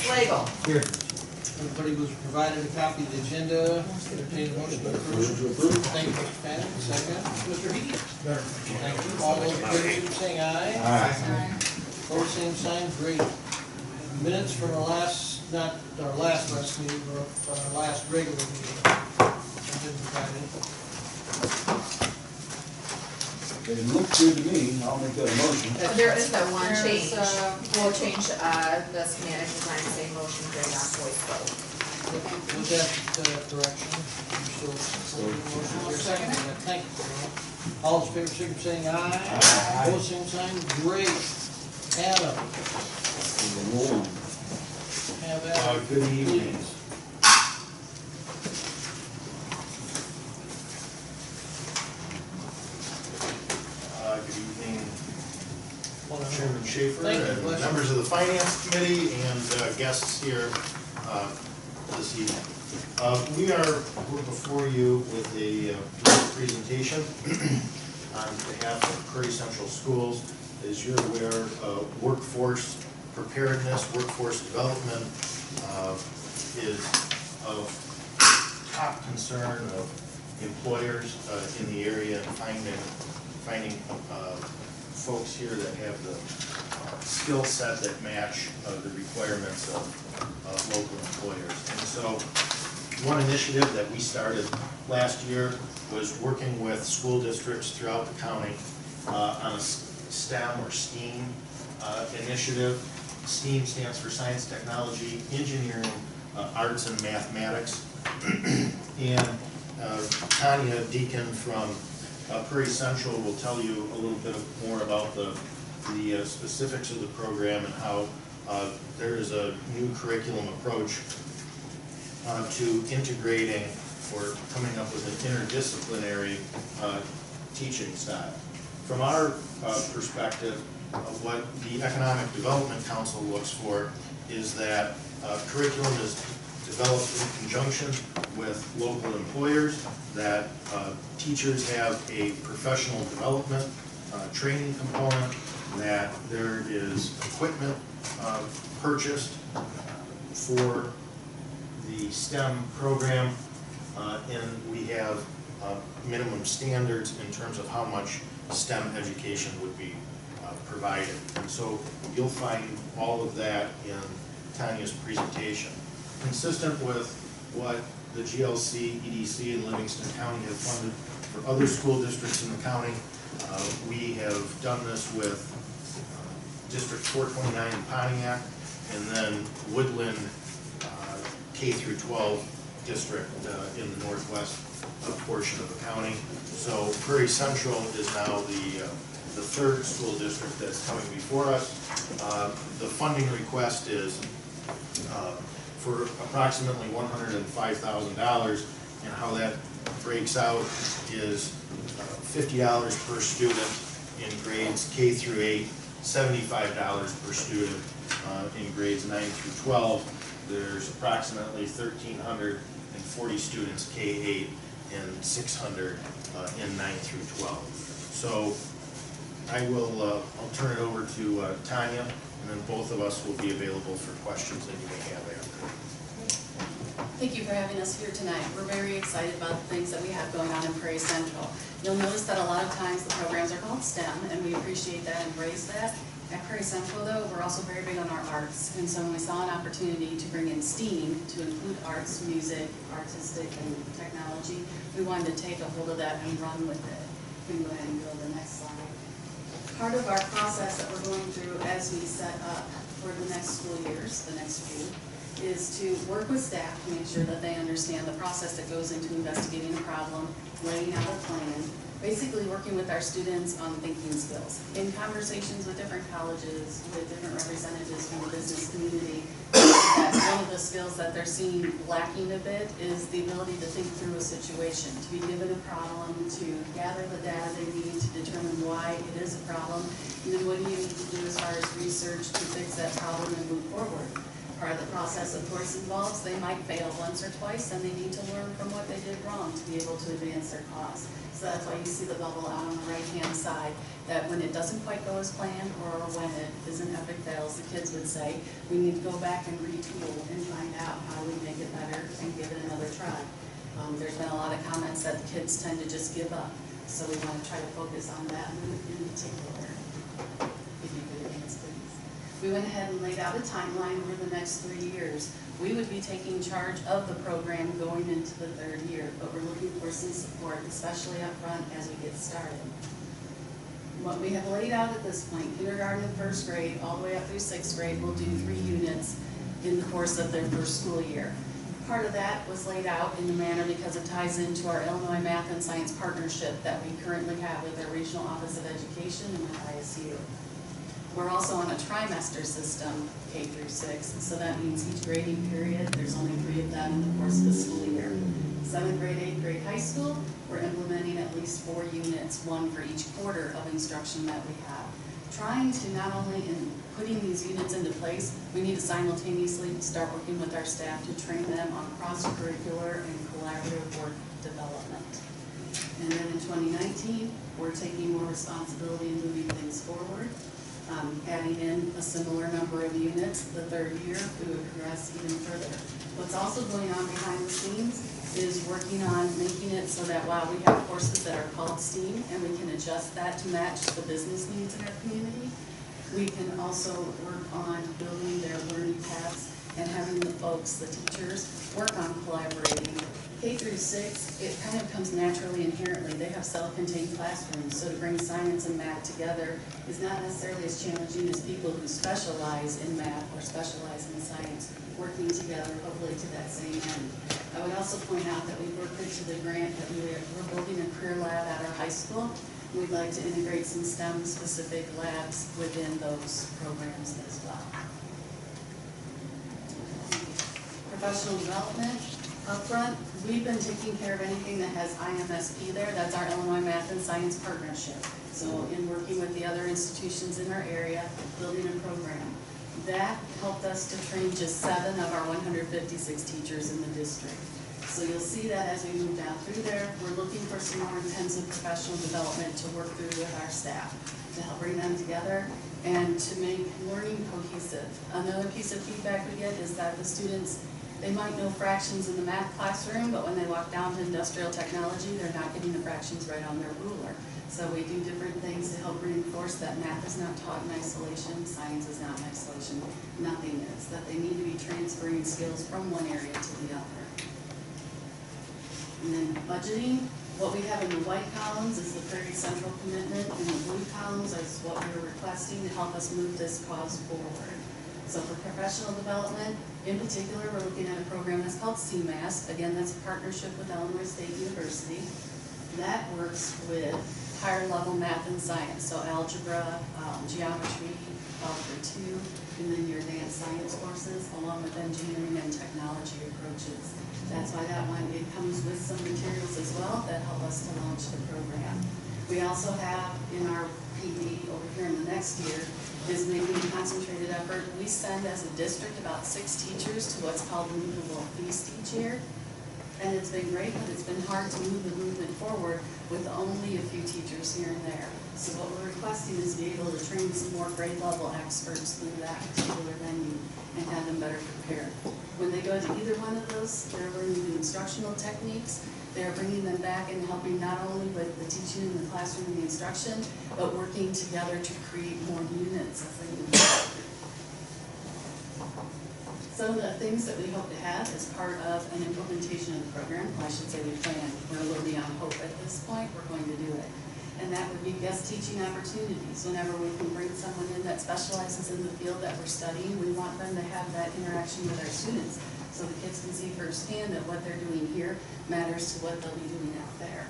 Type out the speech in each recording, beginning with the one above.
Slagle. Here. Everybody was provided a copy of the agenda. Entertained a motion to approve. Thank you, Mr. Patton. Second, Mr. Heath. Thank you. All those in favor, saying aye. Aye. Opposed, same sign. Great. Minutes from our last, not our last meeting, but our last regular meeting. They look good to me, I'll make that a motion. There is the one change. We'll change the schematic design, same motion carried on voice vote. With that correction, you still motion for a second? Thank you. All those in favor, signify by saying aye. Aye. Opposed, same sign. Great. Adam. Have at it. Good evening. Good evening, Chairman Schaefer Thank you. and Bless you. members of the Finance Committee and guests here this evening. We're before you with a presentation on behalf of Prairie Central Schools. As you're aware, workforce preparedness, workforce development is of top concern of employers in the area, and finding folks here that have the skill set that match the requirements of local employers. And so one initiative that we started last year was working with school districts throughout the county on a STEM or STEAM initiative. STEAM stands for Science, Technology, Engineering, Arts, and Mathematics. And Tanya Deacon from Prairie Central will tell you a little bit more about the specifics of the program and how there is a new curriculum approach to integrating or coming up with an interdisciplinary teaching style. From our perspective, what the Economic Development Council looks for is that curriculum is developed in conjunction with local employers, that teachers have a professional development training component, that there is equipment purchased for the STEM program, and we have minimum standards in terms of how much STEM education would be provided. And so you'll find all of that in Tanya's presentation. Consistent with what the GLC, EDC, and Livingston County have funded for other school districts in the county, we have done this with District 429 in Pontiac, and then Woodland K through 12 district in the northwest portion of the county. So Prairie Central is now the third school district that's coming before us. The funding request is for approximately $105,000, and how that breaks out is $50 per student in grades K through 8, $75 per student in grades 9 through 12. There's approximately 1,340 students K-8 and 600 in 9 through 12. So I'll turn it over to Tanya, and then both of us will be available for questions that you may have after. Thank you for having us here tonight. We're very excited about the things that we have going on in Prairie Central. You'll notice that a lot of times the programs are called STEM, and we appreciate that and embrace that. At Prairie Central, though, we're also very big on our arts, and so when we saw an opportunity to bring in STEAM, to include arts, music, artistic, and technology, we wanted to take a hold of that and run with it. We can go ahead and go to the next slide. Part of our process that we're going through as we set up for the next school years, the next few, is to work with staff to make sure that they understand the process that goes into investigating a problem, laying out a plan, basically working with our students on thinking skills. In conversations with different colleges, with different representatives from the business community, that's one of the skills that they're seeing lacking a bit is the ability to think through a situation, to be given a problem, to gather the data they need to determine why it is a problem, and then what do you need to do as far as research to fix that problem and move forward. Part of the process, of course, involves they might fail once or twice, and they need to learn from what they did wrong to be able to advance their cause. So that's why you see the bubble out on the right-hand side, that when it doesn't quite go as planned, or when it is an epic fails, the kids would say, we need to go back and retool try. There's been a lot of comments that the kids tend to just give up, so we want to try to focus on that in particular. If you could advance, please. We went ahead and laid out a timeline over the next 3 years. We would be taking charge of the program going into the 3rd year, but we're looking for some support, especially up front as we get started. What we have laid out at this point, kindergarten and 1st grade, all the way up through 6th grade, will do 3 units in the course of their 1st school year. Part of that was laid out in the manner because it ties into our Illinois Math and Science partnership that we currently have with our Regional Office of Education and with ISU. We're also on a trimester system, K through 6, so that means each grading period, there's only 3 of them in the course of the school year. 7th grade, 8th grade high school, we're implementing at least 4 units, 1 for each quarter of instruction that we have. Trying to not only in putting these units into place, we need to simultaneously start working with our staff to train them on cross-curricular and collaborative work development. And then in 2019, we're taking more responsibility and moving things forward. Adding in a similar number of units, the 3rd year, we would progress even further. What's also going on behind the scenes is working on making it so that while we have courses that are called STEAM and we can adjust that to match the business needs in our community, we can also work on building their learning paths and having the folks, the teachers, work on collaborating. K through 6, it kind of comes naturally, inherently. They have self-contained classrooms, so to bring science and math together is not necessarily as challenging as people who specialize in math or specialize in science working together, hopefully to that same end. I would also point out that we worked into the grant that we're building a career lab at our high school. We'd like to integrate some STEM-specific labs within those programs as well. Professional development. Up front, we've been taking care of anything that has IMSP there. That's our Illinois Math and Science partnership. So in working with the other institutions in our area, building a program. That helped us to train just 7 of our 156 teachers in the district. So you'll see that as we move down through there, we're looking for some more intensive professional development to work through with our staff, to help bring them together and to make learning cohesive. Another piece of feedback we get is that the students, they might know fractions in the math classroom, but when they walk down to industrial technology, they're not getting the fractions right on their ruler. So we do different things to help reinforce that math is not taught in isolation, science is not in isolation, nothing is. That they need to be transferring skills from one area to the other. And then budgeting, what we have in the white columns is the Prairie Central commitment, and the blue columns is what we're requesting to help us move this cause forward. So for professional development, in particular, we're looking at a program that's called CMAS. Again, that's a partnership with Illinois State University. That works with higher level math and science, so algebra, geometry, algebra 2, and then your advanced science courses, along with engineering and technology approaches. That's why that one, it comes with some materials as well that help us to launch the program. We also have in our PD over here in the next year is making a concentrated effort. We send as a district about 6 teachers to what's called the Movable Feast each year. And it's been great, but it's been hard to move the movement forward with only a few teachers here and there. So what we're requesting is to be able to train some more grade level experts through that particular venue and have them better prepared. When they go to either one of those, they're learning the instructional techniques. They're bringing them back and helping not only with the teaching in the classroom and the instruction, but working together to create more units as they move forward. Some of the things that we hope to have as part of an implementation of the program, I should say we plan, we're a little beyond hope at this point, we're going to do it. And that would be guest teaching opportunities. Whenever we can bring someone in that specializes in the field that we're studying, we want them to have that interaction with our students so the kids can see firsthand that what they're doing here matters to what they'll be doing out there.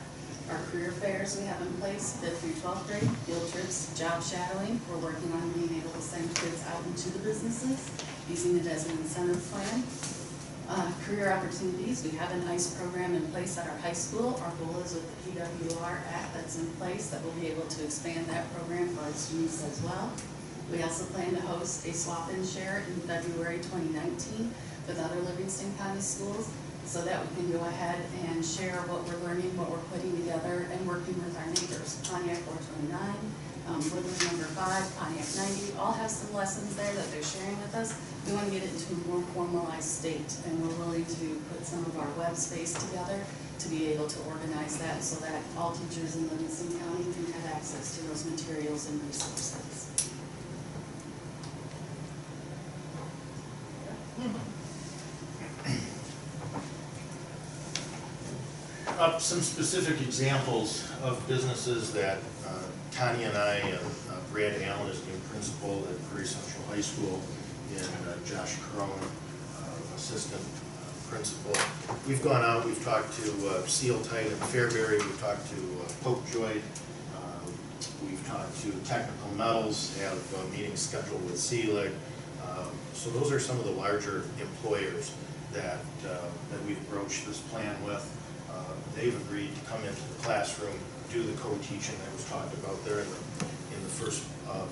Our career fairs we have in place, 5th through 12th grade, field trips, job shadowing. We're working on being able to send kids out into the businesses, using it as an incentive plan. Career opportunities, we have an ICE program in place at our high school. Our goal is with the PWR Act that's in place that we'll be able to expand that program for our students as well. We also plan to host a swap and share in February 2019 with other Livingston County schools so that we can go ahead and share what we're learning, what we're putting together, and working with our neighbors. Pontiac 429, Woodland number 5, Pontiac 90, all have some lessons there that they're sharing with us. We want to get it into a more formalized state, and we're willing to put some of our web space together to be able to organize that so that all teachers in Livingston County can have access to those materials and resources. Some specific examples of businesses that Tanya and I, and Brad Allen is new principal at Prairie Central High School, and Josh Crone, assistant principal. We've gone out, we've talked to Seal Tight and Fairbury, we've talked to Popejoy, we've talked to Technical Metals, have meetings scheduled with Seelig. So those are some of the larger employers that we've broached this plan with. They've agreed to come into the classroom, do the co-teaching that was talked about there in the first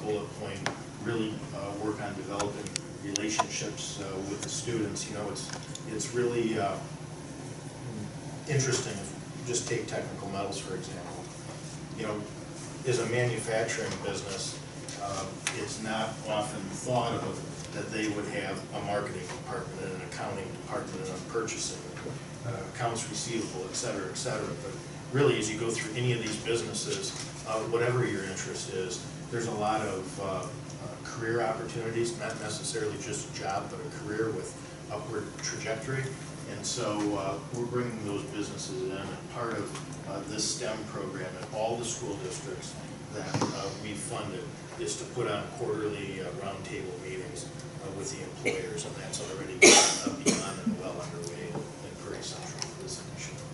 bullet point, really work on developing relationships with the students. You know, it's really interesting. If you just take Technical Metals, for example. You know, as a manufacturing business, it's not often thought of that they would have a marketing department and an accounting department and a purchasing, accounts receivable, et cetera, et cetera. But really, as you go through any of these businesses, whatever your interest is, there's a lot of career opportunities, not necessarily just a job, but a career with upward trajectory. And so we're bringing those businesses in, and part of this STEM program at all the school districts that we've funded is to put on quarterly roundtable meetings with the employers, and that's already begun and well underway in Prairie Central for this initiative.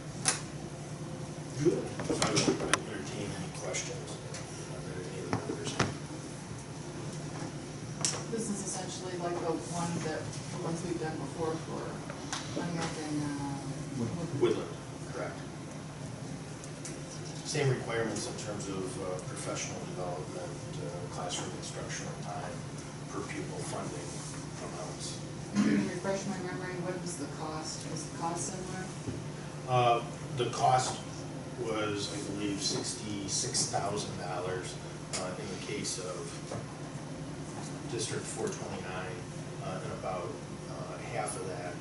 Good. So I would entertain any questions that any of the members have. This is essentially like the ones we've done before for Pontiac and Woodland, correct. Same requirements in terms of professional development, classroom instructional time, per pupil funding amounts. refresh my memory, what was the cost? Was the cost similar? The cost was, I believe, $66,000 in the case of District 429, and about half of that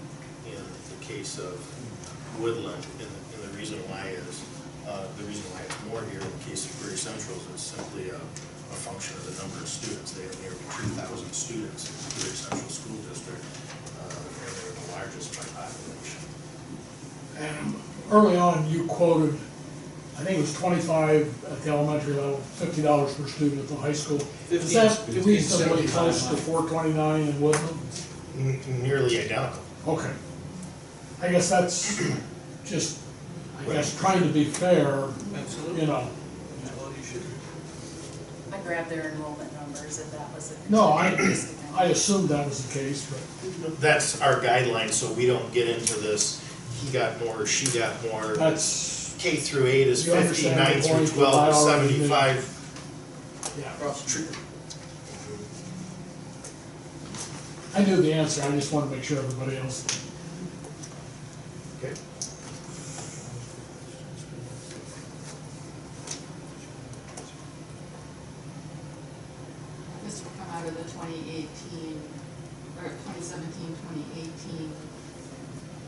in the case of Woodland. And the reason why is, the reason why it's more here in the case of Prairie Central is simply a function of the number of students. They have nearly 3,000 students in the Prairie Central School District, and they're the largest by population. And early on, you quoted, I think it was 25 at the elementary level, $50 per student at the high school. Is that 15, reasonably 75. close to 429 in Woodland? Nearly identical. Okay. I guess that's just, I guess, trying to be fair, Absolutely. you know. Well, you should. I grabbed their enrollment numbers if that was a. No, I assumed that was the case, but That's our guideline, so we don't get into this, he got more, she got more. that's, K through 8 is You 50, understand 9 the through point, 12 I is already knew. 75. yeah. Cross the street. I knew the answer, I just wanted to make sure everybody else did. Okay. This will come out of the 2018, or 2017, 2018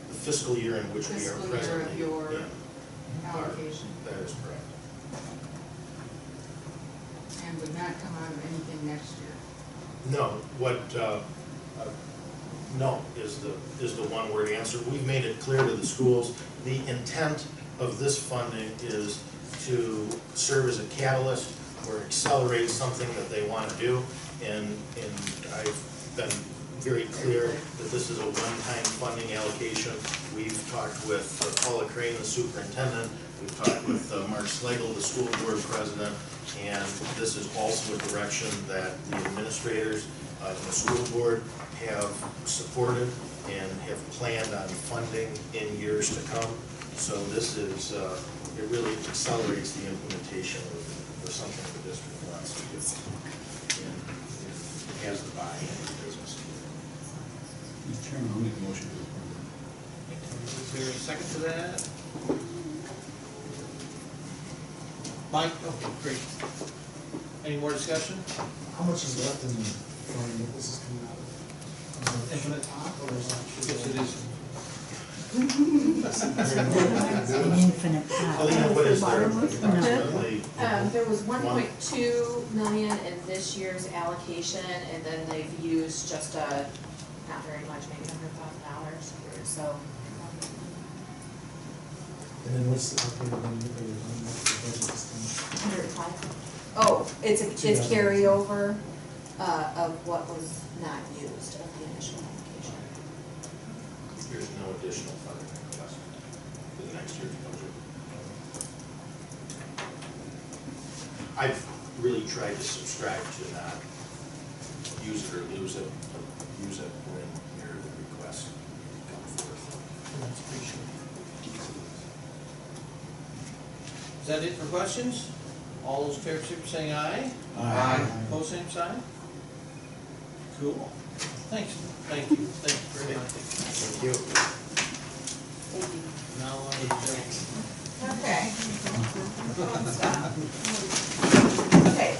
The fiscal year in which we are fiscal year presently. of your Yeah, allocation, that is correct. and would not come out of anything next year. No, no is the one word answer. We've made it clear to the schools, the intent of this funding is to serve as a catalyst or accelerate something that they want to do. And I've been very clear that this is a one-time funding allocation. We've talked with Paula Crane, the superintendent. We've talked with Mark Slagle, the school board president. And this is also a direction that the administrators and the school board have supported and have planned on funding in years to come. So this is, it really accelerates the implementation of something the district wants to do. And it has the buy-in of the business. Mr. Chairman, I'll make a motion to approve. Is there a second to that? Mike, okay, great. Any more discussion? How much is left in the fund that this is coming out of? Infinite pot, or is Yes, it is. that? An infinite pot. Alina, what is there? No. Approximately? There was 1.2 million in this year's allocation, and then they've used just not very much, maybe $100,000, so. And then what's the updated one that they were on the budget this time? 105. Oh, it's carryover of what was not used of the initial allocation. There's no additional funding request for the next year's budget. I've really tried to subscribe to not use it or lose it, but use it when your requests come forth. That's appreciated. Is that it for questions? All those in favor, signify by saying aye. Aye. Pose same sign. Cool. Thanks, thank you very much. Thank you. Thank you. Now on to the general. Okay. Okay,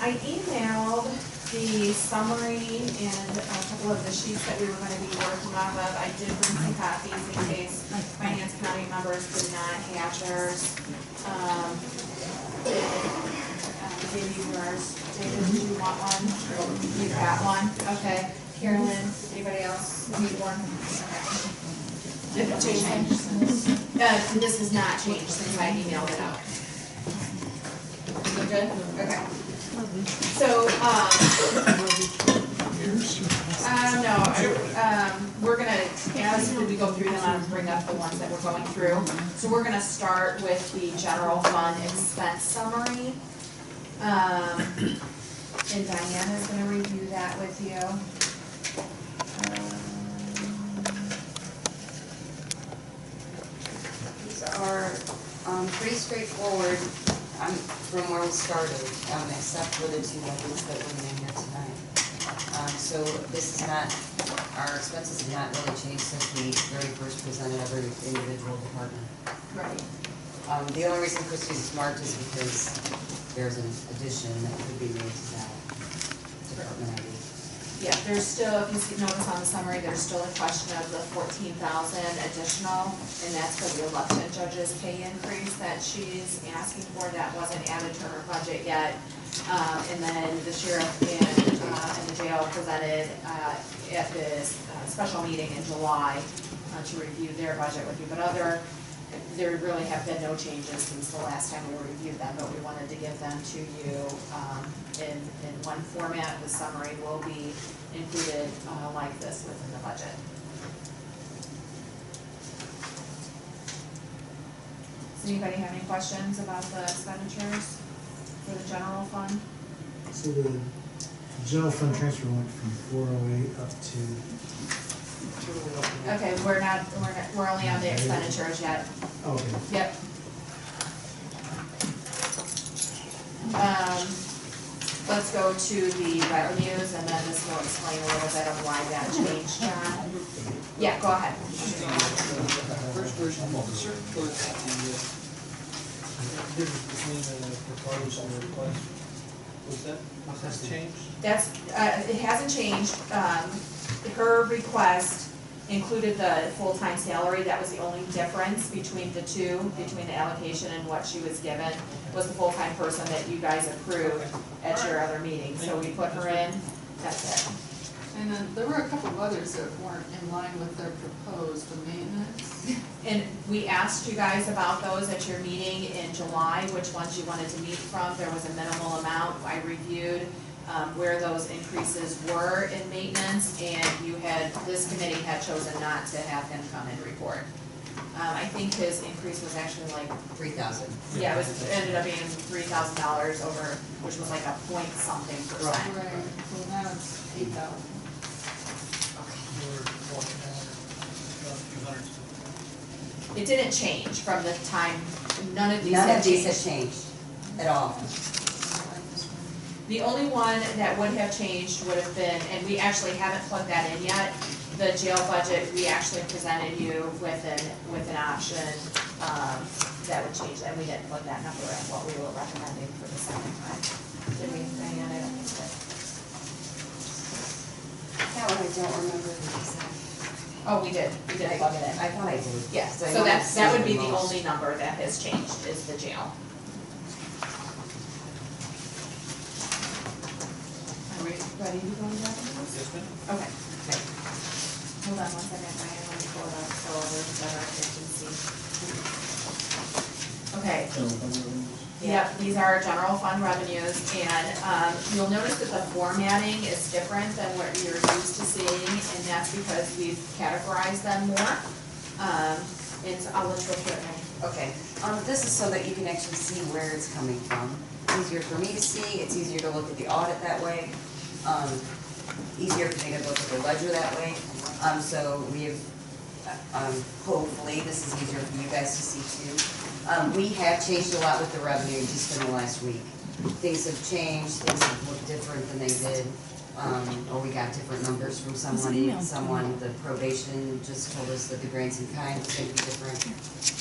I emailed the summary and a couple of the sheets that we were gonna be working off of. I did bring some copies in case finance county members did not have theirs. Gave you yours. David, do you want one? You got one? Okay. Carolyn, anybody else need one? Okay. If it changed. This has not changed since I emailed it out. You good? Okay. So, we're gonna, as we go through them, I'll bring up the ones that we're going through. So we're gonna start with the general fund expense summary. And Diana's gonna review that with you. These are pretty straightforward from where we started, except for the two items that we're in here tonight. So this is not, our expenses have not really changed since we very first presented every individual department. Right. The only reason Christie's is marked is because there's an addition that could be made to that department ID. Yeah, there's still, if you see, notice on the summary, there's still a question of the 14,000 additional, and that's for the election judges' pay increase that she's asking for. That wasn't added to her budget yet. And then the sheriff and the jail presented at this special meeting in July to review their budget with you. But there really have been no changes since the last time we reviewed them, but we wanted to give them to you in one format. The summary will be included like this within the budget. Does anybody have any questions about the expenditures for the general fund? So the general fund transfer went from 408 up to, Okay, we're only on the expenditures yet. okay. Yep. Let's go to the revenues, and then this will explain a little bit of why that changed, John. Yeah, go ahead. First version of the circular, the difference between the proposed and the request, has changed? That's, it hasn't changed. Her request included the full-time salary. That was the only difference between the two, between the allocation and what she was given, was the full-time person that you guys approved at your other meeting. So we put her in, that's it. And then there were a couple of others that weren't in line with their proposed, the maintenance. And we asked you guys about those at your meeting in July, which ones you wanted to meet from. There was a minimal amount. I reviewed where those increases were in maintenance, and this committee had chosen not to have him come and report. I think his increase was actually like 3,000. Yeah, it ended up being $3,000 over, which was like a point something percent. Right, so now it's 8,000. It didn't change from the time, none of these None had of these have changed. changed at all. The only one that would have changed would have been, and we actually haven't plugged that in yet, the jail budget, we actually presented you with an option that would change that. We didn't plug that number in, what we were recommending for the second time. Did we, Diane, I don't think that. That one I don't remember the exact. Oh, we did plug it in. I thought I did. Yeah, So I so know that it's would be the most. only number that has changed, is the jail. Are we ready to go into revenues? Yes, ma'am. Okay. Hold on one second, Diane, let me pull it up so others that are here can see. Okay, General fund revenues. yep, these are general fund revenues, and, you'll notice that the formatting is different than what you're used to seeing, and that's because we've categorized them more. I'll let you go through it, Mary. Okay, this is so that you can actually see where it's coming from. It's easier for me to see, it's easier to look at the audit that way. Easier for me to look at the ledger that way. So we have, hopefully, this is easier for you guys to see too. We have changed a lot with the revenue just in the last week. Things have changed, things have looked different than they did, or we got different numbers from someone, the probation just told us that the grants in kind was gonna be different.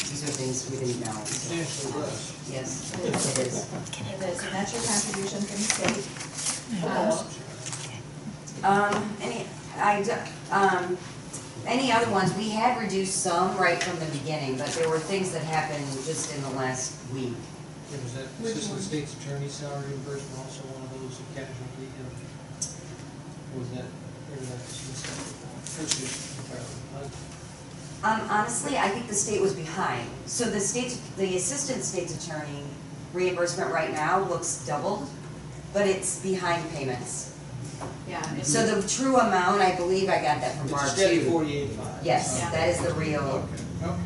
These are things we didn't know. so, Substantially less. Yes, it is. It is, and that's your contribution from the state. Any other ones, we have reduced some right from the beginning, but there were things that happened just in the last week. Was that assistant state's attorney salary reimbursement also one of those casualty? Was that, or was that dismissed? Honestly, I think the state was behind. So the assistant state's attorney reimbursement right now looks doubled, but it's behind payments. Yeah. So the true amount, I believe I got that from Barb It's a steady too. 48.5. Yes, Yeah. that is the real, Okay, all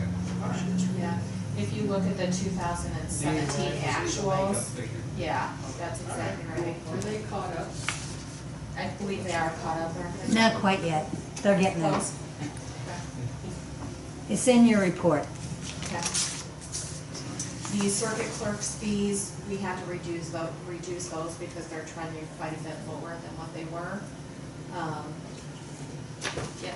right. Yeah, if you look at the 2017 actuals, yeah, that's exactly right. Are they caught up? I believe they are caught up, aren't they? Not quite yet. They're getting there. Close? It's in your report. Okay. The circuit clerk's fees, we had to reduce those because they're trending quite a bit lower than what they were. Yeah.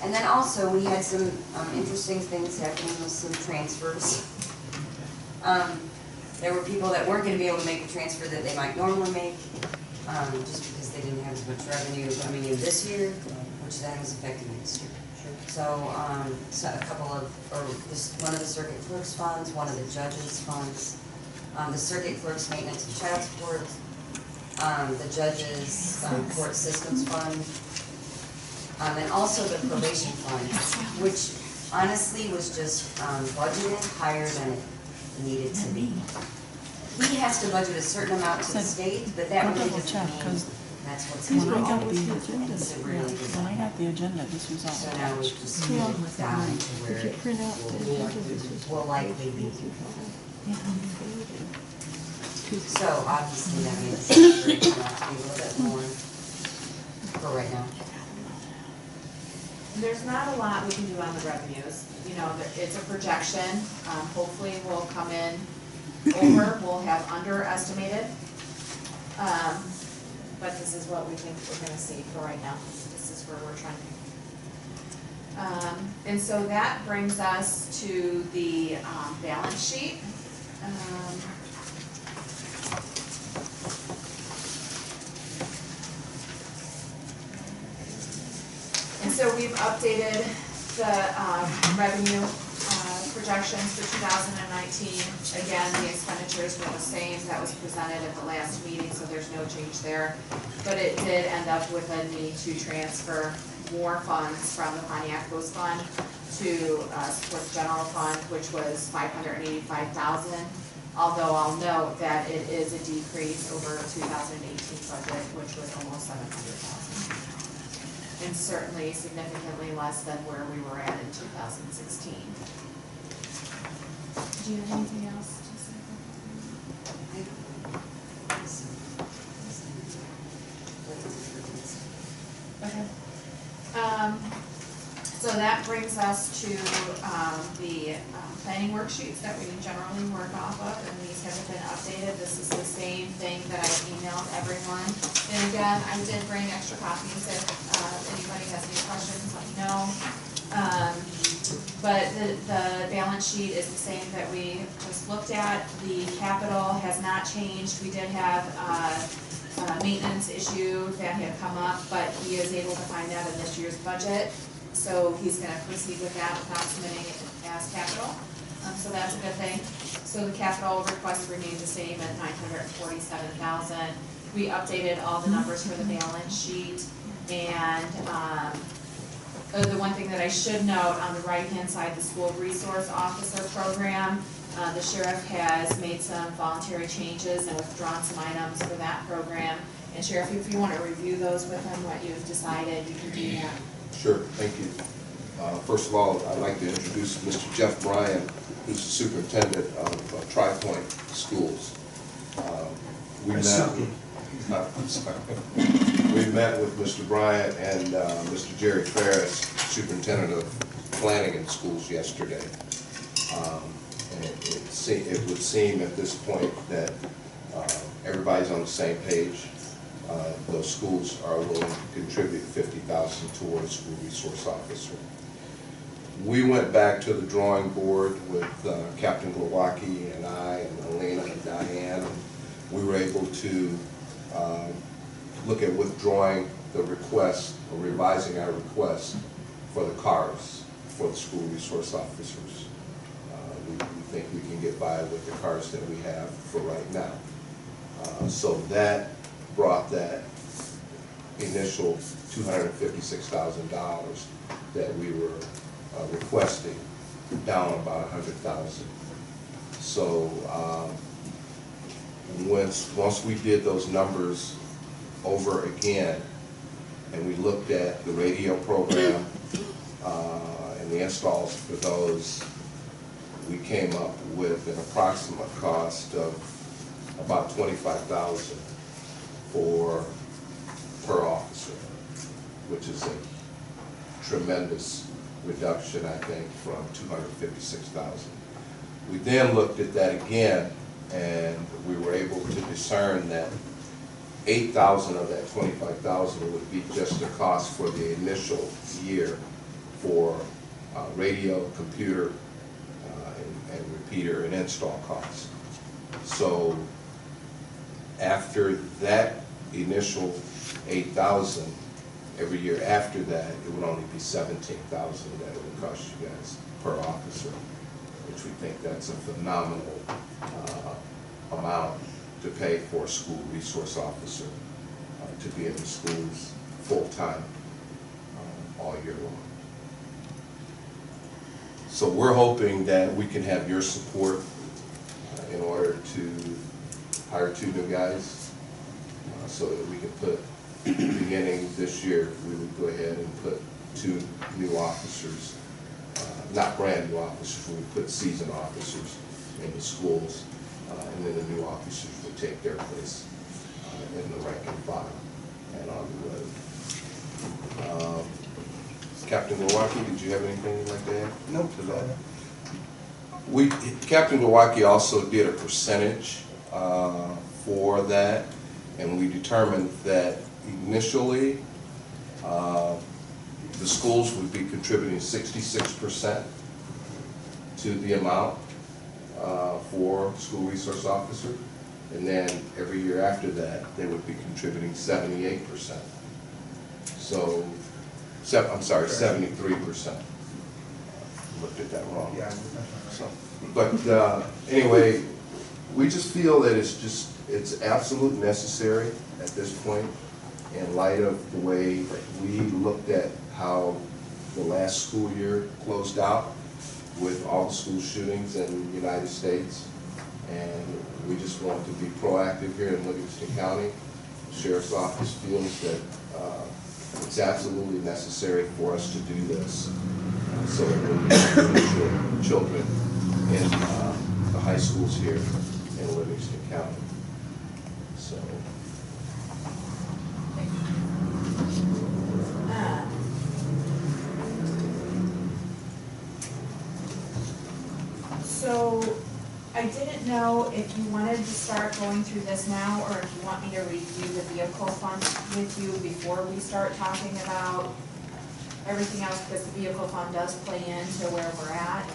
and then also we had some interesting things happening with some transfers. There were people that weren't gonna be able to make a transfer that they might normally make, just because they didn't have as much revenue coming in this year, which then was affecting next year. So, so a couple of, one of the circuit clerk's funds, one of the judge's funds, the circuit clerk's maintenance and child support, the judge's court systems fund, and also the probation fund, which honestly was just budgeted higher than it needed to be. He has to budget a certain amount to the state, but that really doesn't mean that's what's When going I on. got the agenda, It's a really good when I got the agenda, this was all. So now we've just Yeah. moved it down to where If you it print out the agenda, this was. will likely be. Yeah. So obviously that means it's going to be a little bit more for right now. There's not a lot we can do on the revenues. You know, it's a projection. Hopefully we'll come in over, we'll have underestimated. But this is what we think we're gonna see for right now. This is where we're trending. And so that brings us to the balance sheet. And so we've updated the revenue projections for 2019. Again, the expenditures were the same that was presented at the last meeting, so there's no change there. But it did end up with a need to transfer more funds from the Pontiac Post Fund to support the general fund, which was $585,000. Although I'll note that it is a decrease over 2018 budget, which was almost $700,000. And certainly significantly less than where we were at in 2016. Do you have anything else to say? Okay. So that brings us to the planning worksheets that we generally work off of, and these haven't been updated. This is the same thing that I emailed everyone. And again, I did bring extra copies if anybody has any questions, let me know. but the balance sheet is the same that we just looked at. The capital has not changed. We did have a maintenance issue that had come up, but he is able to find that in this year's budget. So he's gonna proceed with that without submitting it as capital. So that's a good thing. So the capital request remained the same at $947,000. We updated all the numbers for the balance sheet, and the one thing that I should note, on the right-hand side, the school resource officer program, the sheriff has made some voluntary changes and withdrawn some items for that program. And Sheriff, if you want to review those with him, what you've decided, you can do that. Sure, thank you. First of all, I'd like to introduce Mr. Jeff Bryan, who's the superintendent of Tri-Point Schools. We met with Mr. Bryant and Mr. Jerry Ferris, superintendent of Flanagan Schools, yesterday. And it would seem at this point that everybody's on the same page. Those schools are willing to contribute $50,000 towards school resource officer. We went back to the drawing board with Captain Glowacki and I and Elena and Diane, and we were able to look at withdrawing the request, or revising our request for the cars for the school resource officers. We think we can get by with the cars that we have for right now. So that brought that initial $256,000 that we were requesting down about $100,000. So once we did those numbers over again, and we looked at the radio program and the installs for those, we came up with an approximate cost of about $25,000 per officer, which is a tremendous reduction, I think, from $256,000. We then looked at that again, and we were able to discern that $8,000 of that $25,000 would be just the cost for the initial year for radio, computer, and repeater and install costs. So after that initial $8,000, every year after that, it would only be $17,000 that it would cost you guys per officer, which we think that's a phenomenal amount to pay for a school resource officer to be in the schools full-time all year long. So we're hoping that we can have your support in order to hire 2 new guys so that we can put, beginning this year, we would go ahead and put 2 new officers, not brand new officers, we would put seasoned officers in the schools, and then the new officers would take their place in the rank and file and on the road. Captain Glowacki, did you have anything you'd like to add? Nope. To that? Captain Glowacki also did a percentage for that, and we determined that initially the schools would be contributing 66% to the amount for school resource officer, and then every year after that they would be contributing 78%. So, I'm sorry, 73%. Looked at that wrong. Yeah. So, but anyway, we just feel that it's absolutely necessary at this point, in light of the way that we looked at how the last school year closed out with all the school shootings in the United States. And we just want to be proactive here in Livingston County. The Sheriff's Office feels that it's absolutely necessary for us to do this so that we can children in the high schools here in Livingston County. So. So I didn't know if you wanted to start going through this now, or if you want me to review the vehicle fund with you before we start talking about everything else, because the vehicle fund does play into where we're at.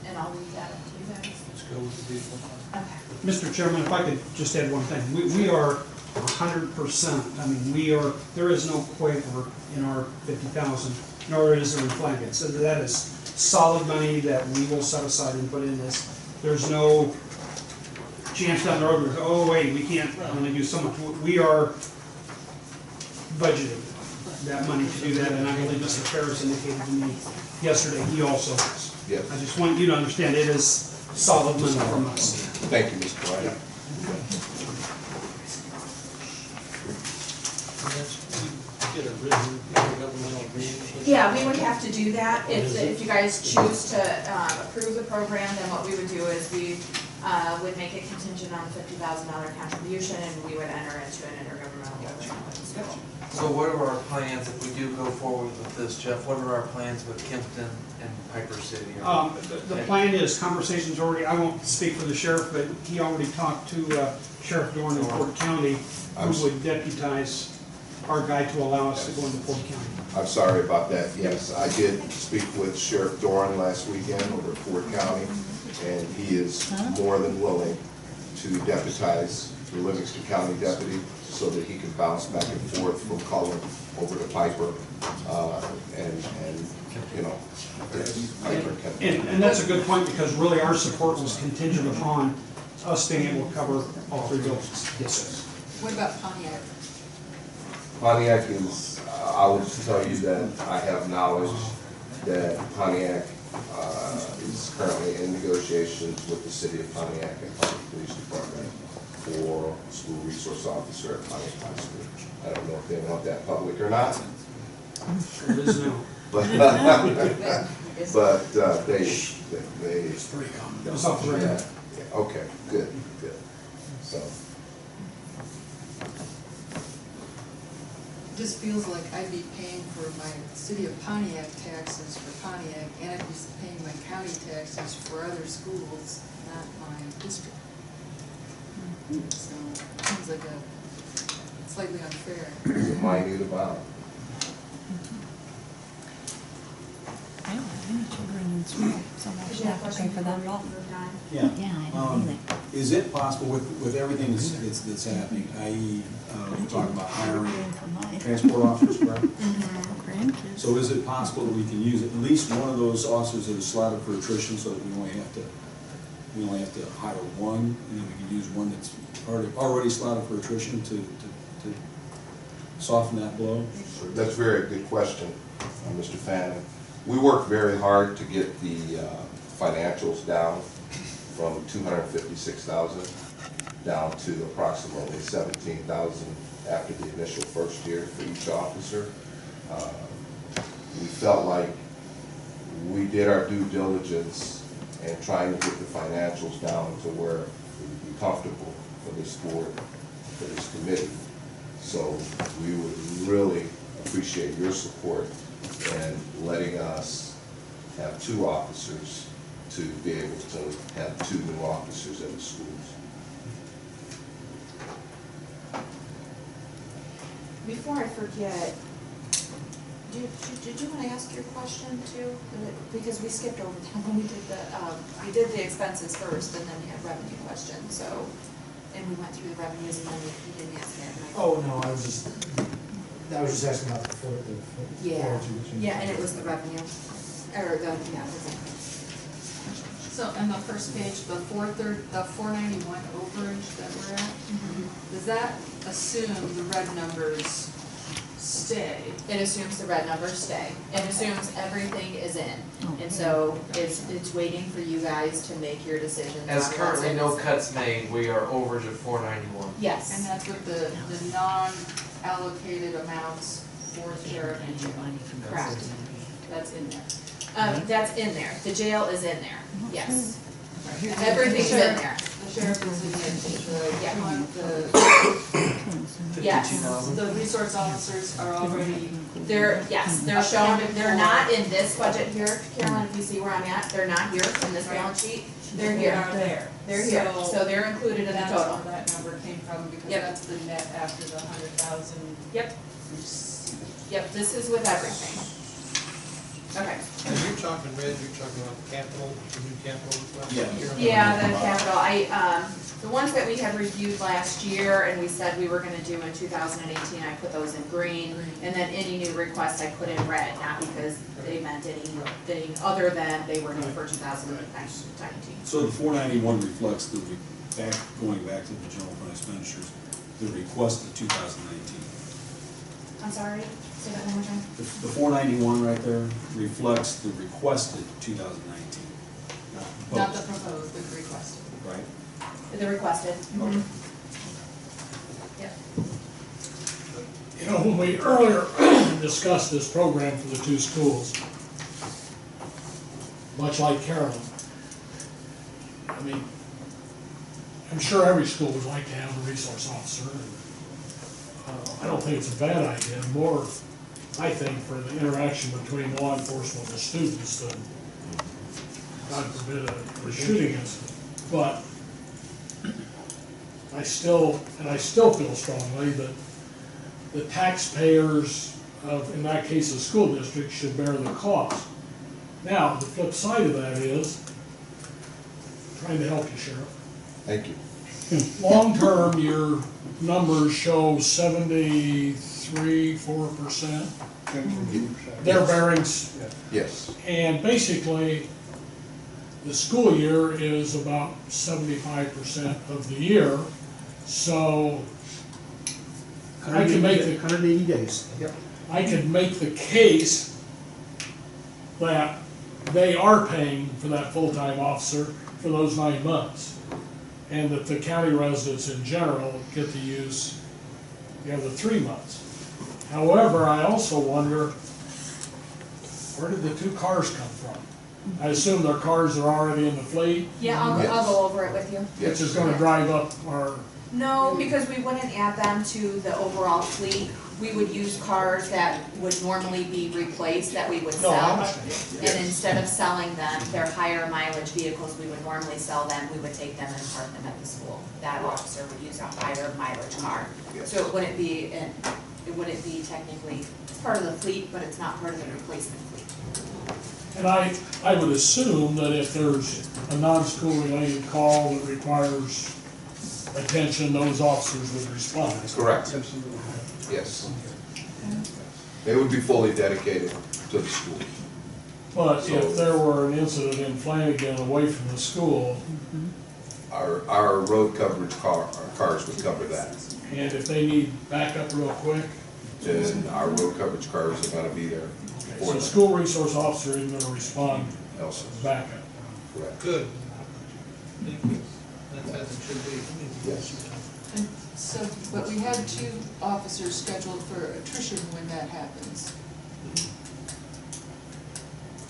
And I'll leave that up to you guys. Let's go with the vehicle fund. Okay. Mr. Chairman, if I could just add one thing, we are 100%, I mean, there is no quaver in our 50,000, nor is there in blankets. So that is solid money that we will set aside and put in this. There's no chance down the road, where, oh, wait, we can't only do so much. We are budgeting that money to do that, and I believe Mr. Ferris indicated to me yesterday, he also is. Yes. I just want you to understand, it is solid money from us. Thank you, Mr. Bryan. Get a written intergovernmental agreement. Yeah, we would have to do that. If you guys choose to approve the program, then what we would do is we would make it contingent on $50,000 contribution, and we would enter into an intergovernmental agreement with the school. So what are our plans if we do go forward with this, Jeff? What are our plans with Kempton and Piper City? The plan is, conversations already, I won't speak for the sheriff, but he already talked to Sheriff Dorn in Fort County, who would deputize our guy to allow us to go into Fort County. I'm sorry about that. Yes, I did speak with Sheriff Doran last weekend over at Fort County, and he is more than willing to deputize the Livingston County deputy so that he can bounce back and forth from Cullen over to Piper, and you know, Piper and Kempton. And that's a good point, because really our support was contingent upon us being able to cover all three buildings. Yes, sir. What about Pontiac? Pontiac is, I will tell you that I have knowledge that Pontiac is currently in negotiations with the city of Pontiac and Pontiac Police Department for school resource officer at Pontiac High School. I don't know if they want that public or not. It is now. But they. It's off the record. Yeah, okay, good. So. Just feels like I'd be paying for my city of Pontiac taxes for Pontiac, and I'd be paying my county taxes for other schools, not my district. So, it seems like a slightly unfair. Minute amount. I don't have any children in school, so I should have to pay for them all. Yeah. Yeah, I don't either. Is it possible with everything that's happening, i.e., we're talking about hiring transport officers, correct? Grandkids. So is it possible that we can use at least one of those officers that is slotted for attrition, so that we only have to hire one, and then we can use one that's already slotted for attrition to soften that blow? That's a very good question, Mr. Fannin. We worked very hard to get the financials down from 256,000 down to approximately 17,000 after the initial first year for each officer. We felt like we did our due diligence in trying to get the financials down to where it would be comfortable for this board, for this committee. So we would really appreciate your support in letting us have 2 officers to be able to have 2 new officers in the schools. Before I forget, did you want to ask your question too? Because we skipped over that when we did the expenses first, and then we had revenue questions, so, and we went through the revenues, and then we didn't ask that. Oh, no, I was just asking about the floor. Yeah, and it was the revenue, or the, yeah. So on the first page, the 491 overage that we're at, does that assume the red numbers stay? It assumes the red numbers stay. It assumes everything is in. And so it's waiting for you guys to make your decisions. As on currently what's no in. cuts made, we are overage of 491. Yes. And that's with the non-allocated amounts for sheriff and jail. Correct. That's in there. That's in there. The jail is in there. Yes. And Everything's in there. The sheriff is in there. Yes. The resource officers are already. They're shown, they're not in this budget here, Carolyn, if you see where I'm at, they're not here in this balance sheet. They're They here. are there. They're here, so they're included in the That's total. where that number came from, because Yep. that's the net after the 100,000. Yep. Yep, this is with everything. Okay. And you're talking, Red, you're talking about capital, the new capital request? Yeah. Yeah, the capital, the ones that we had reviewed last year and we said we were gonna do in 2018, I put those in green. And then any new requests I put in red, not because they meant anything other than they were new for 2019. So the 491 reflects going back to the general fund expenditures, the request of 2019. I'm sorry, say that one more time. The 491 right there reflects the requested 2019. Not the proposed, but the requested. Right? The requested. Okay. Yep. You know, when we earlier discussed this program for the two schools, much like Carolyn, I mean, I'm sure every school would like to have a resource officer. And, I don't think it's a bad idea, more, I think, for the interaction between law enforcement and the students than, God forbid, a shooting incident. But I still feel strongly that the taxpayers of, in that case, the school district, should bear the cost. Now, the flip side of that is, trying to help you, Sheriff. Thank you. Long-term, your numbers show 73.4%. Their bearings. Yes. And basically, the school year is about 75% of the year, so I can make the 180 days. Yep. I could make the case that they are paying for that full-time officer for those 9 months, and that the county residents in general get to use the other 3 months. However, I also wonder, where did the 2 cars come from? I assume their cars are already in the fleet, Yeah, I'll go over it with you. which is gonna drive up our, No, because we wouldn't add them to the overall fleet. We would use cars that would normally be replaced, that we would no, I sell. understand. And instead of selling them, their higher mileage vehicles, we would normally sell them, we would take them and park them at the school. That officer would use a higher mileage car. So it wouldn't be technically part of the fleet, but it's not part of the replacement fleet. And I would assume that if there's a non-school related call that requires attention, those officers would respond. Correct. Yes. They would be fully dedicated to the school. But if there were an incident in Flanagan away from the school, Our road coverage our cars would cover that. and if they need backup real quick, Then our road coverage cars are gonna be there for so them. school resource officer isn't gonna respond Also, as backup. correct. Good. Thank you. That's as it should be. Yes. And so, but we had 2 officers scheduled for attrition when that happens.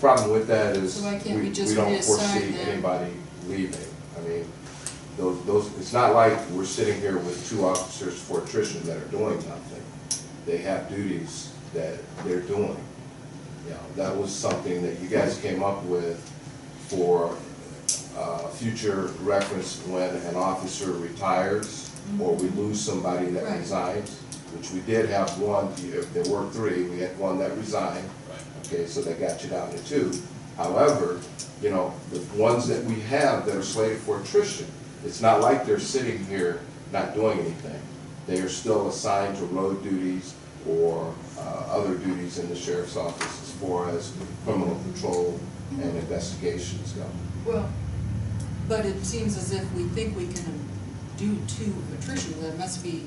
Problem with that is, So why can't we just we don't reassign foresee them? anybody leaving. I mean, those, it's not like we're sitting here with 2 officers for attrition that are doing nothing. They have duties that they're doing. You know, that was something that you guys came up with for future reference when an officer retires or we lose somebody that Right. resigns, which we did have one. If there were 3, we had 1 that resigned. Okay, so that got you down to 2. However, you know, the ones that we have that are slated for attrition, it's not like they're sitting here not doing anything. They are still assigned to road duties or other duties in the sheriff's office as far as criminal control and investigations go. Well, but it seems as if we think we can do 2 attrition, there must be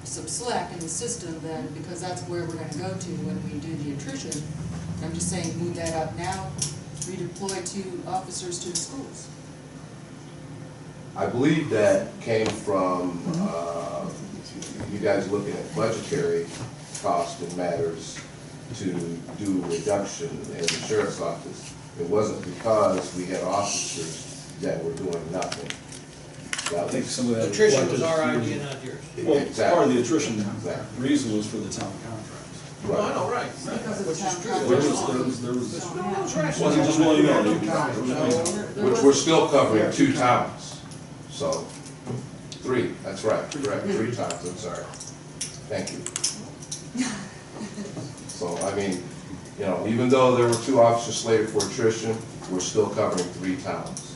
some slack in the system then, because that's where we're gonna go to when we do the attrition. I'm just saying, move that up now, redeploy 2 officers to the schools. I believe that came from you guys looking at budgetary cost and matters to do reduction in the sheriff's office. It wasn't because we had officers that were doing nothing. I think some of that. Attrition was reflected- our idea, not yours. Well, Exactly. part of the attrition Exactly. reason was for the town contracts. Well, I know, right, Because of which town is true. council. There was, wasn't just one, there was Which we're still covering 2 towns. So, 3, that's right, correct, 3 towns, I'm sorry. Thank you. So, I mean, you know, even though there were 2 officers slated for attrition, we're still covering 3 towns.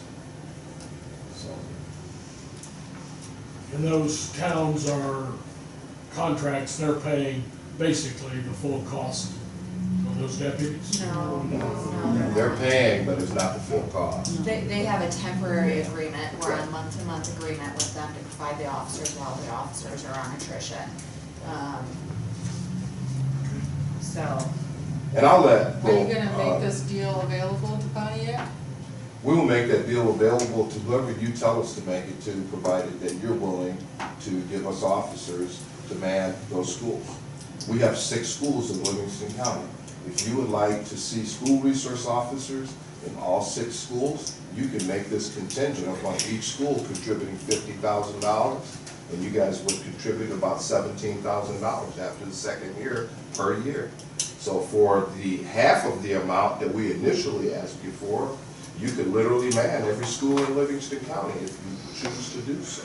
So, And those towns are contracts, they're paying basically the full cost of those deputies? No. they're paying, but it's not the full cost. They have a temporary agreement, we're on month-to-month agreement with them to provide the officers while the officers are on attrition. So, And I'll let. Are you gonna make this deal available to Pontiac? We will make that deal available to whoever you tell us to make it to, provided that you're willing to give us officers to man those schools. We have 6 schools in Livingston County. If you would like to see school resource officers in all 6 schools, you can make this contingent upon each school contributing $50,000, and you guys would contribute about $17,000 after the 2nd year per year. So for the half of the amount that we initially asked you for, you could literally man every school in Livingston County if you choose to do so.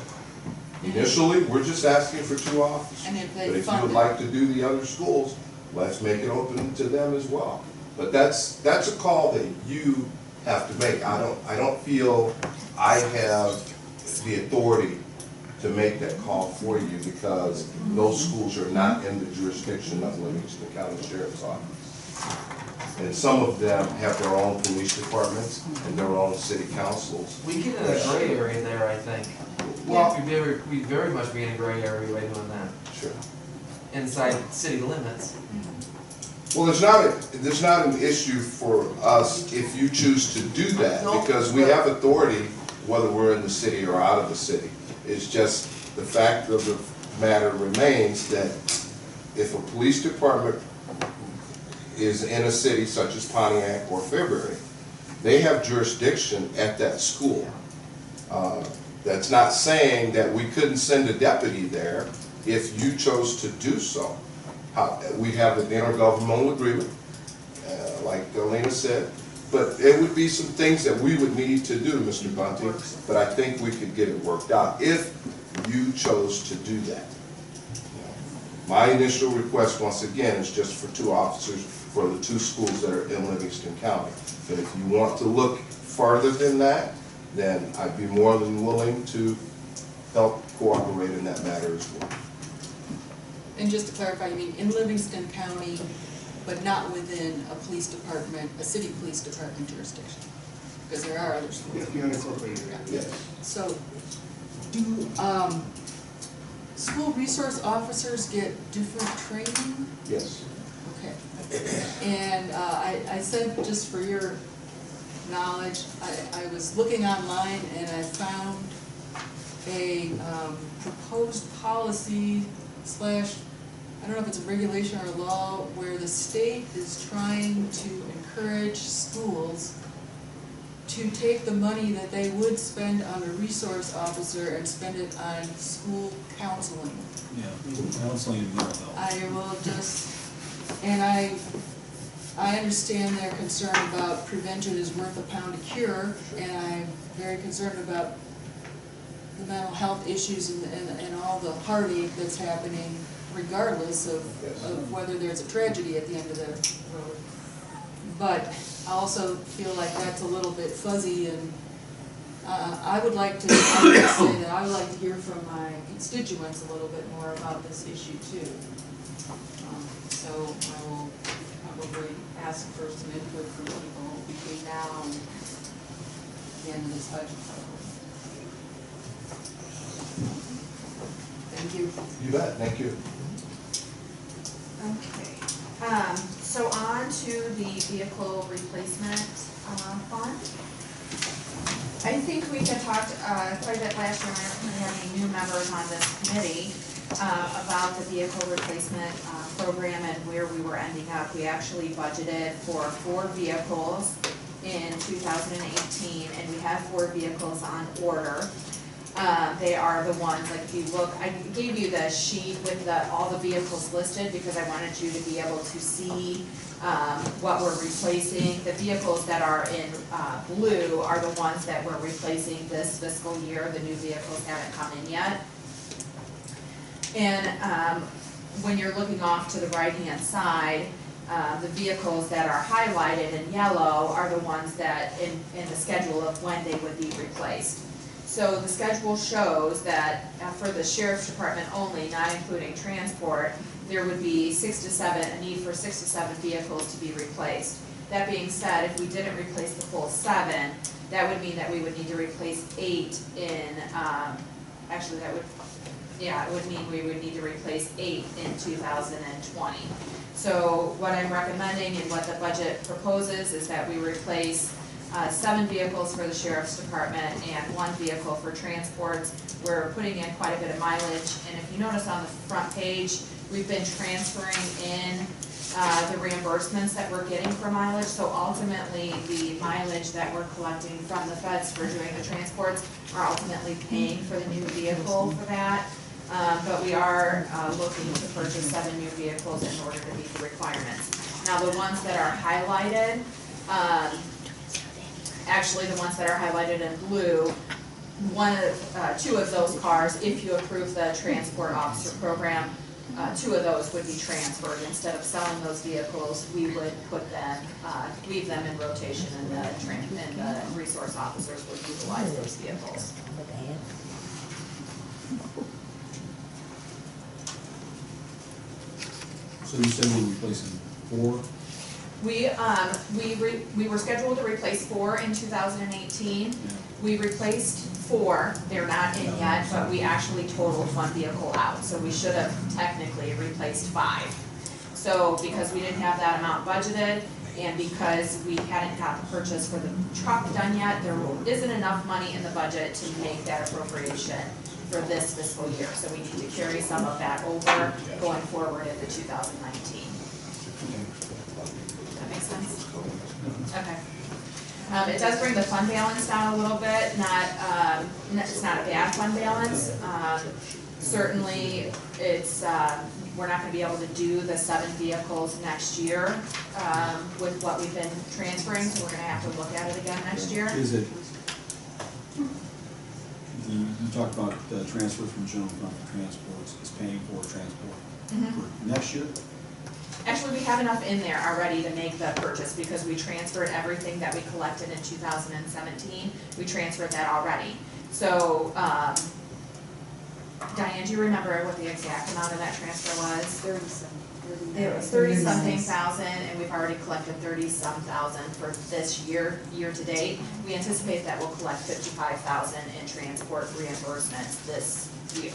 Initially, we're just asking for 2 officers. And if they But if you fund would it. like to do the other schools, let's make it open to them as well. But that's a call that you have to make. I don't feel I have the authority to make that call for you, because those schools are not in the jurisdiction of Livingston County Sheriff's Office. And some of them have their own police departments and their own city councils. We get in a gray area there, I think. Well- We very much be in a gray area by doing that, Sure. inside city limits. Well, there's not an issue for us if you choose to do that, No, because we but- have authority whether we're in the city or out of the city. It's just the fact of the matter remains that if a police department is in a city such as Pontiac or Fairbury, they have jurisdiction at that school. That's not saying that we couldn't send a deputy there if you chose to do so. We have an intergovernmental agreement, like Lena said, but it would be some things that we would need to do, Mr. Bunting, but I think we could get it worked out if you chose to do that. My initial request, once again, is just for 2 officers for the 2 schools that are in Livingston County. But if you want to look farther than that, then I'd be more than willing to help cooperate in that matter as well. And just to clarify, you mean in Livingston County, but not within a police department, a city police department jurisdiction? Because there are other schools. Yes. So, do, school resource officers get different training? Yes. Okay. And I said, just for your knowledge, I was looking online and I found a proposed policy / I don't know if it's a regulation or a law, where the state is trying to encourage schools to take the money that they would spend on a resource officer and spend it on school counseling. Yeah, counseling and mental health. I will just, and I understand their concern about prevention is worth a pound of cure, and I'm very concerned about the mental health issues and all the heartache that's happening regardless of whether there's a tragedy at the end of the road. But I also feel like that's a little bit fuzzy, and I would like to say that I would like to hear from my constituents a little bit more about this issue too. So I will probably ask for some input from people between now and the end of this budget cycle. Thank you. You bet, thank you. okay. So on to the vehicle replacement fund. I think we had talked quite a bit last year when we had any new members on this committee about the vehicle replacement program and where we were ending up. We actually budgeted for 4 vehicles in 2018, and we have 4 vehicles on order. They are the ones, like if you look, I gave you the sheet with all the vehicles listed because I wanted you to be able to see what we're replacing. The vehicles that are in blue are the ones that we're replacing this fiscal year. The new vehicles haven't come in yet. And when you're looking off to the right-hand side, The vehicles that are highlighted in yellow are the ones that in the schedule of when they would be replaced. So the schedule shows that for the sheriff's department only, not including transport, there would be a need for 6 to 7 vehicles to be replaced. That being said, if we didn't replace the full 7, that would mean that we would need to replace 8 in, actually that would, yeah, it would mean we would need to replace 8 in 2020. So what I'm recommending and what the budget proposes is that we replace 7 vehicles for the sheriff's department and 1 vehicle for transports. We're putting in quite a bit of mileage, and if you notice on the front page, we've been transferring in the reimbursements that we're getting for mileage. So ultimately, the mileage that we're collecting from the feds for doing the transports are ultimately paying for the new vehicle for that. But we are looking to purchase 7 new vehicles in order to meet the requirements. Now, the ones that are highlighted, actually the ones that are highlighted in blue, 2 of those cars, if you approve the transport officer program, 2 of those would be transferred. Instead of selling those vehicles, we would put them, leave them in rotation, and the resource officers would utilize those vehicles. So you said we're replacing 4? We were scheduled to replace 4 in 2018. We replaced 4, they're not in yet, but we actually totaled 1 vehicle out, so we should have technically replaced 5. So because we didn't have that amount budgeted, and because we hadn't got the purchase for the truck done yet, there isn't enough money in the budget to make that appropriation for this fiscal year. So we need to carry some of that over going forward into 2019. That makes sense? Okay. It does bring the fund balance down a little bit, it's not a bad fund balance. Certainly, it's, we're not gonna be able to do the 7 vehicles next year, with what we've been transferring, so we're gonna have to look at it again next year. Is it, you talked about the transfer from general fund to transports, is paying for transport for next year? Actually, we have enough in there already to make the purchase because we transferred everything that we collected in 2017. We transferred that already. So, Diane, do you remember what the exact amount of that transfer was? 30-something. It was 30-something thousand, and we've already collected 30-some thousand for this year to date. We anticipate that we'll collect 55,000 in transport reimbursements this year,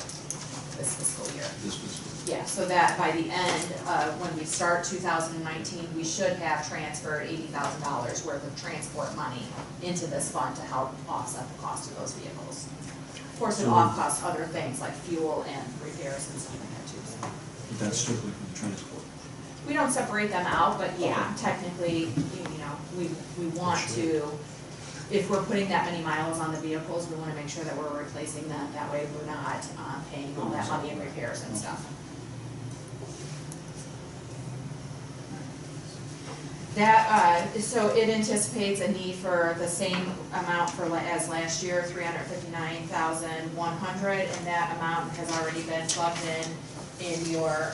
this fiscal year. This fiscal. Yeah, so that by the end, when we start 2019, we should have transferred $80,000 worth of transport money into this fund to help offset the cost of those vehicles. Of course, it offsets other things like fuel and repairs and stuff like that too. But that's strictly for the transport. We don't separate them out, but yeah, technically, you know, we want to, if we're putting that many miles on the vehicles, we want to make sure that we're replacing them. That way we're not paying all that money in repairs and stuff. That, so it anticipates a need for the same amount as last year, $359,100, and that amount has already been plugged in your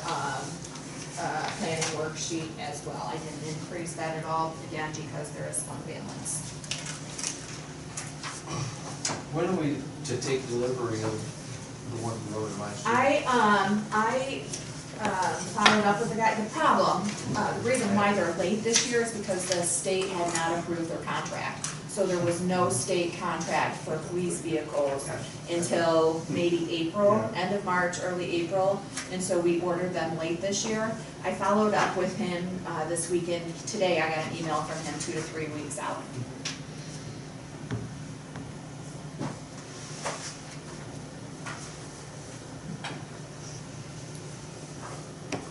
planning worksheet as well. I didn't increase that at all, again, because there is fund balance. When are we to take delivery of the one we ordered last year? I followed up with the guy. The problem, the reason why they're late this year is because the state had not approved their contract. So there was no state contract for police vehicles until maybe April, end of March, early April, and so we ordered them late this year. I followed up with him this weekend. Today I got an email from him 2 to 3 weeks out.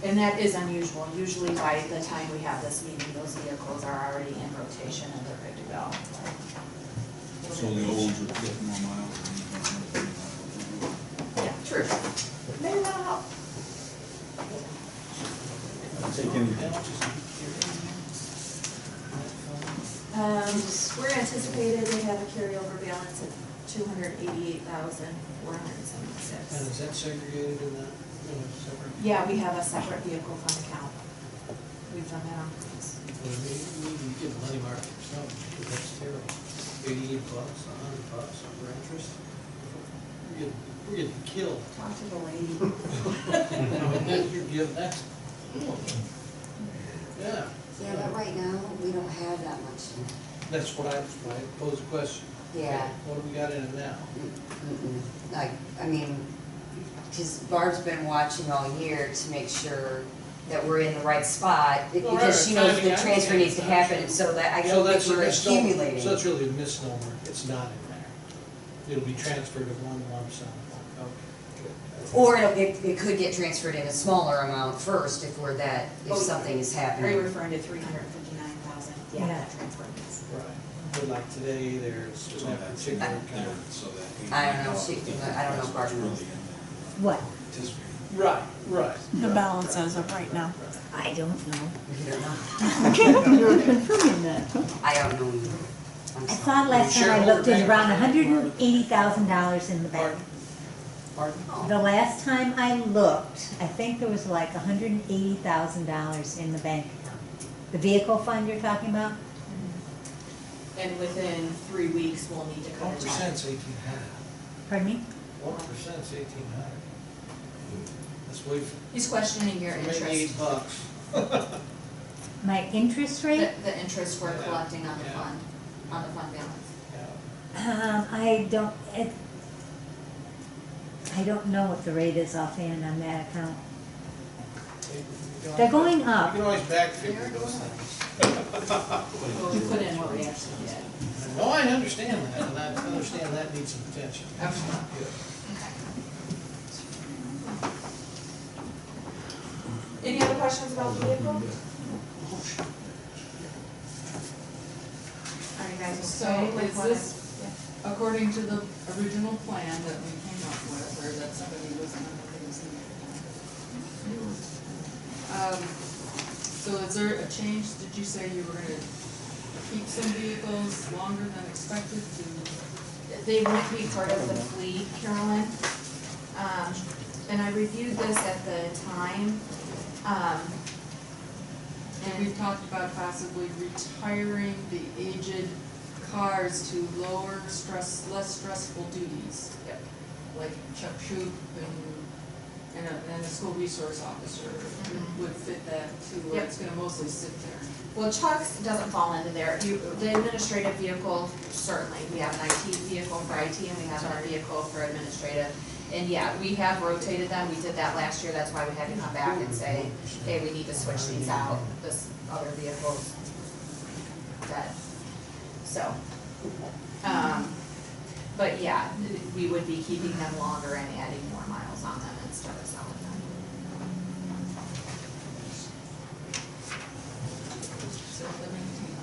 And that is unusual. Usually by the time we have this meeting, those vehicles are already in rotation and they're good to go. So the old ones are getting more miles. Yeah, true. Maybe that'll help. Take anything. We're anticipated to have a carryover balance of $288,476. And is that segregated in that, separate? Yeah, we have a separate vehicle fund account. We've from him. We need to get money market or something, because that's terrible. $88, $100 under interest. We're getting killed. Talk to the lady. You're giving that. Yeah. Yeah, but right now, we don't have that much in it. That's what I posed a question. Yeah. What do we got in it now? Like, I mean, because Barb's been watching all year to make sure that we're in the right spot, because she knows the transfer needs to happen, and so that, I So don't that's think a we're misnomer. accumulating. So that's really a misnomer. It's not in there. It'll be transferred in one lump sum. Okay. Or it could get transferred in a smaller amount first if we're that, if something is Are happening. you referring to 359,000? Yeah. That transfer is. Right. But like today, there's So that that's particular there, kind of. so that. I don't know, I don't know if Barb It's really knows. in there. What? Anticipated. Right, right. The balance as of right now. I don't know. Believe it or not. You're confirming that. I don't know either. I'm I sorry. thought last time I looked, it was around $180,000 in the bank. Pardon? The last time I looked, I think there was like $180,000 in the bank account. The vehicle fund you're talking about? And within 3 weeks, we'll need to cut What a check. percent's 1,800? Pardon me? What percent's 1,800? That's way from He's questioning your maybe interest, $8. My interest rate? the interest we're Yeah. collecting on the Yeah. fund, on the fund balance. Yeah. I don't know what the rate is offhand on that account. You can They're always- going up. You can always back figure those things. We put in what we actually did. No, I understand that, and I understand that needs some attention. Absolutely. Good. Any other questions about the vehicle? Are you guys So okay with is what this, according to the original plan that we came up with, or that somebody was under his so is there a change? Did you say you were gonna keep some vehicles longer than expected to? They won't be part of the fleet, Carolyn. And I reviewed this at the time. And we talked about possibly retiring the aged cars to lower stress, less stressful duties. Yep. Like Chuck Shoup and a school resource officer would fit that too, where Yep. it's gonna mostly sit there. Well, Chuck's doesn't fall into there. The administrative vehicle, certainly. We have an IT vehicle for IT and we have our vehicle for administrative. And yeah, we have rotated them. We did that last year. That's why we had to come back and say, hey, we need to switch these out. This other vehicle's dead. So, but yeah, we would be keeping them longer and adding more miles on them instead of selling them. So the maintain.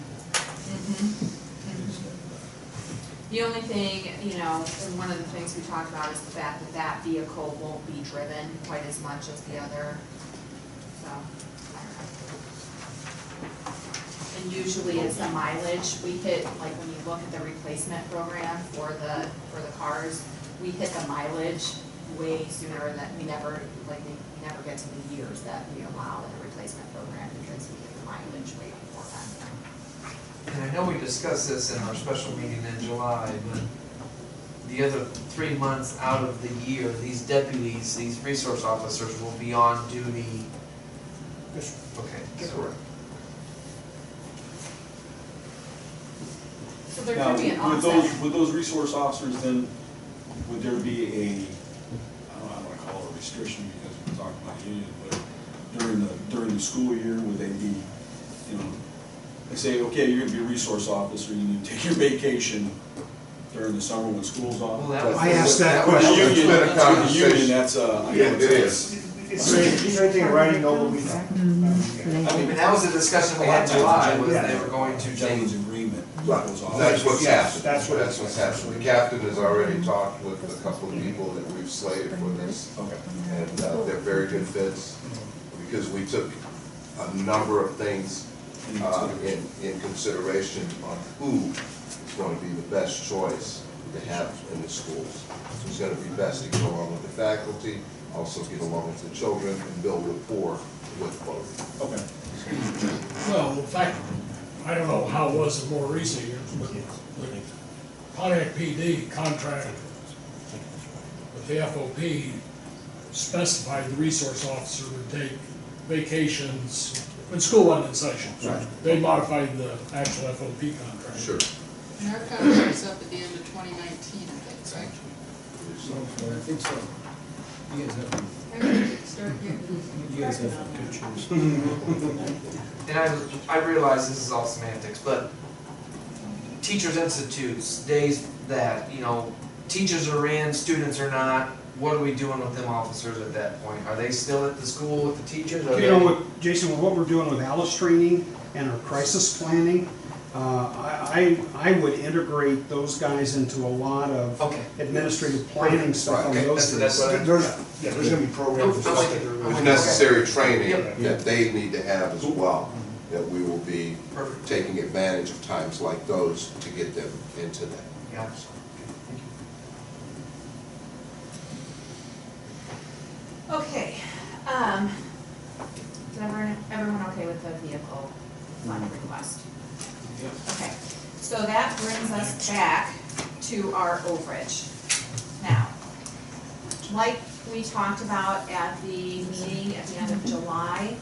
The only thing, you know, and one of the things we talked about is the fact that that vehicle won't be driven quite as much as the other, so. And usually it's the mileage, we hit, like when you look at the replacement program for the cars, we hit the mileage way sooner than, we never get to the years that we allow in the replacement program because we hit the mileage way before that. And I know we discussed this in our special meeting in July, but the other 3 months out of the year, these deputies, these resource officers will be on duty. Okay, so So there Now, could be an with offset. with those resource officers, then, would there be a, I don't wanna call it a restriction because we're talking about union, but during the school year, would they be, you know, they say, okay, you're gonna be a resource officer, you need to take your vacation during the summer when school's off? Well, that was- I asked that With the question. union, It's been a with the union, conversation. that's, I know Yeah, it is. Is there anything in writing, no, we don't? I mean, that was a discussion we had in July, was they were going to gentleman's change. agreement. Right. goes off. That's what's happened. That's what- That's what's happened. The captain has already talked with a couple of people that we've slated for this. Okay. And they're very good fits, because we took a number of things in consideration on who is going to be the best choice to have in the schools. Who's going to be best to get along with the faculty, also get along with the children, and build rapport with both. Okay. Well, in fact, I don't know how it was in more recent years, but the Pontiac PD contract with the FOP specified the resource officer would take vacations when school wasn't in session. Right. They modified the actual FOP contract. Sure. And our contract's up at the end of 2019, I think, right? I think so. You guys have, I think start getting. you guys have pictures. And I realize this is all semantics, but teachers' institutes, days that, you know, teachers are in, students are not, what are we doing with them officers at that point? Are they still at the school with the teachers? Are You know, they- with, Jason, with what we're doing with Alice training and our crisis planning, I would integrate those guys into a lot of Okay. administrative planning stuff on Okay, those that's days. what I- There's gonna be programs and I'm stuff with that you. are I'm really. with There's necessary training Yep. that they need to have as well, that we will be Perfect. taking advantage of times like those to get them into that. Yeah. Okay, is everyone okay with the vehicle fund request? Okay, so that brings us back to our overage. Now, like we talked about at the meeting at the end of July,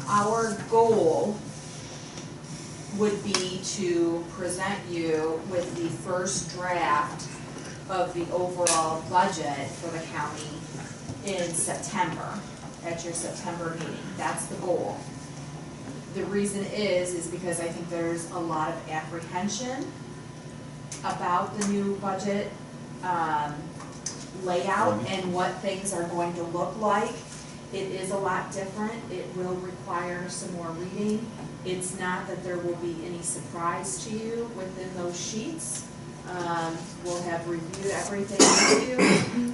our goal would be to present you with the first draft of the overall budget for the county in September, at your September meeting. That's the goal. The reason is because I think there's a lot of apprehension about the new budget layout and what things are going to look like. It is a lot different. It will require some more reading. It's not that there will be any surprise to you within those sheets. We'll have reviewed everything with you.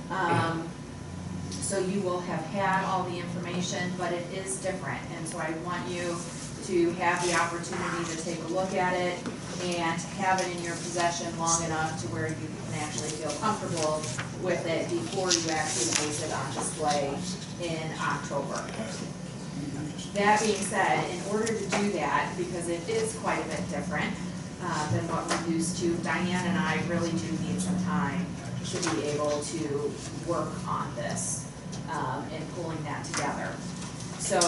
So you will have had all the information, but it is different. And so I want you to have the opportunity to take a look at it and have it in your possession long enough to where you can actually feel comfortable with it before you actually place it on display in October. That being said, in order to do that, because it is quite a bit different than what we're used to, Diane and I really do need some time to be able to work on this and pulling that together. So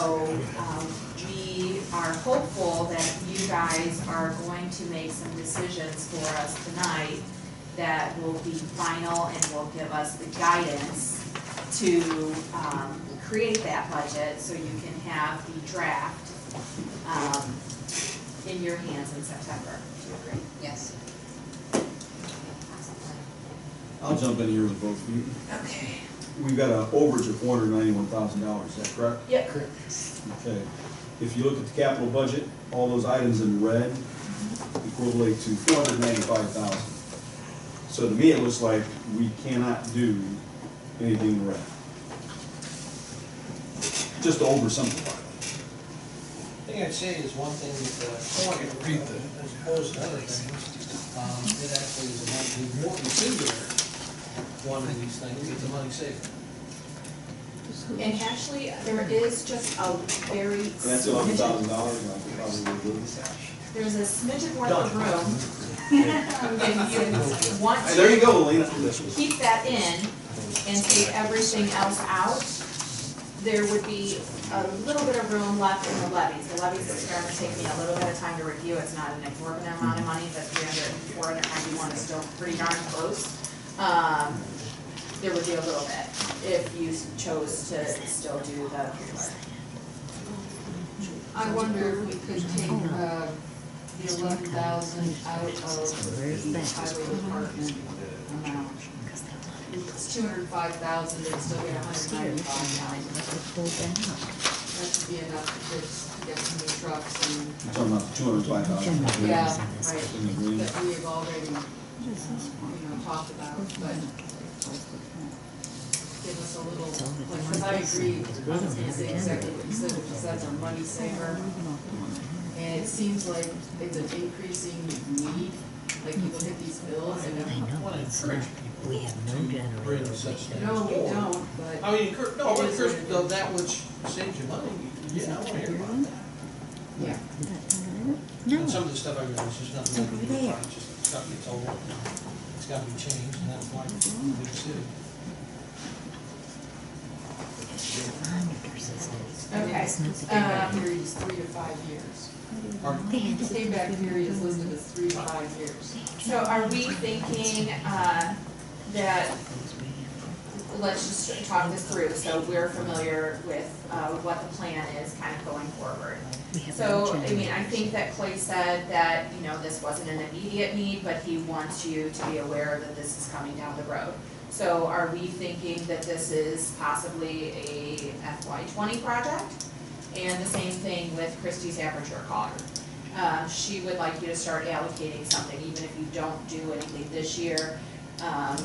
we are hopeful that you guys are going to make some decisions for us tonight that will be final and will give us the guidance to create that budget so you can have the draft in your hands in September. Do you agree? Yes. I'll jump in here with both of you. Okay. We've got an overage of $491,000, is that correct? Yep. Okay. If you look at the capital budget, all those items in red equate to $495,000. So to me, it looks like we cannot do anything in red. Just to oversimplify it. The thing I'd say is one thing that, I want you to read as opposed to other things, it actually is a more singular one of these things, it's a money saver. And actually, there is just a very That's smidgen, $11,000, I could probably do. there's a smidgen worth of room. If you want Hey, there you to go, Elena. keep that in and take everything else out, there would be a little bit of room left in the levies. The levies is going to take me a little bit of time to review. It's not an exorbitant amount of money, but 491 is still pretty darn close. There would be a little bit if you chose to still do the. I wonder if we could take the 11,000 out of the highway department amount. It's 205,000, they'd still get 195,000. That should be enough to get some new trucks and, You're talking about the $205,000. yeah, In the green. right, that we have already, talked about, but give us a little, like, because I agree, I was gonna say exactly what you said, which is that's a money saver. And it seems like it's an increasing need, like you look at these bills and, I want to encourage people We have no to bring such things no, we forward. don't, but. I mean, no, but encourage that which saves you money, yeah, I want to hear about that. Yeah. And some of the stuff I read is just nothing we can do, it's just stuff gets old, it's gotta be changed, and that's why it's a big city. Okay, Payback period is 3 to 5 years. Pardon? Payback period is listed as 3 to 5 years. so are we thinking, that, let's just talk this through, so we're familiar with, what the plan is kind of going forward. So, I mean, I think that Clay said that, you know, this wasn't an immediate need, but he wants you to be aware that this is coming down the road. So are we thinking that this is possibly a FY20 project? And the same thing with Christie's aperture collar. She would like you to start allocating something, even if you don't do anything this year.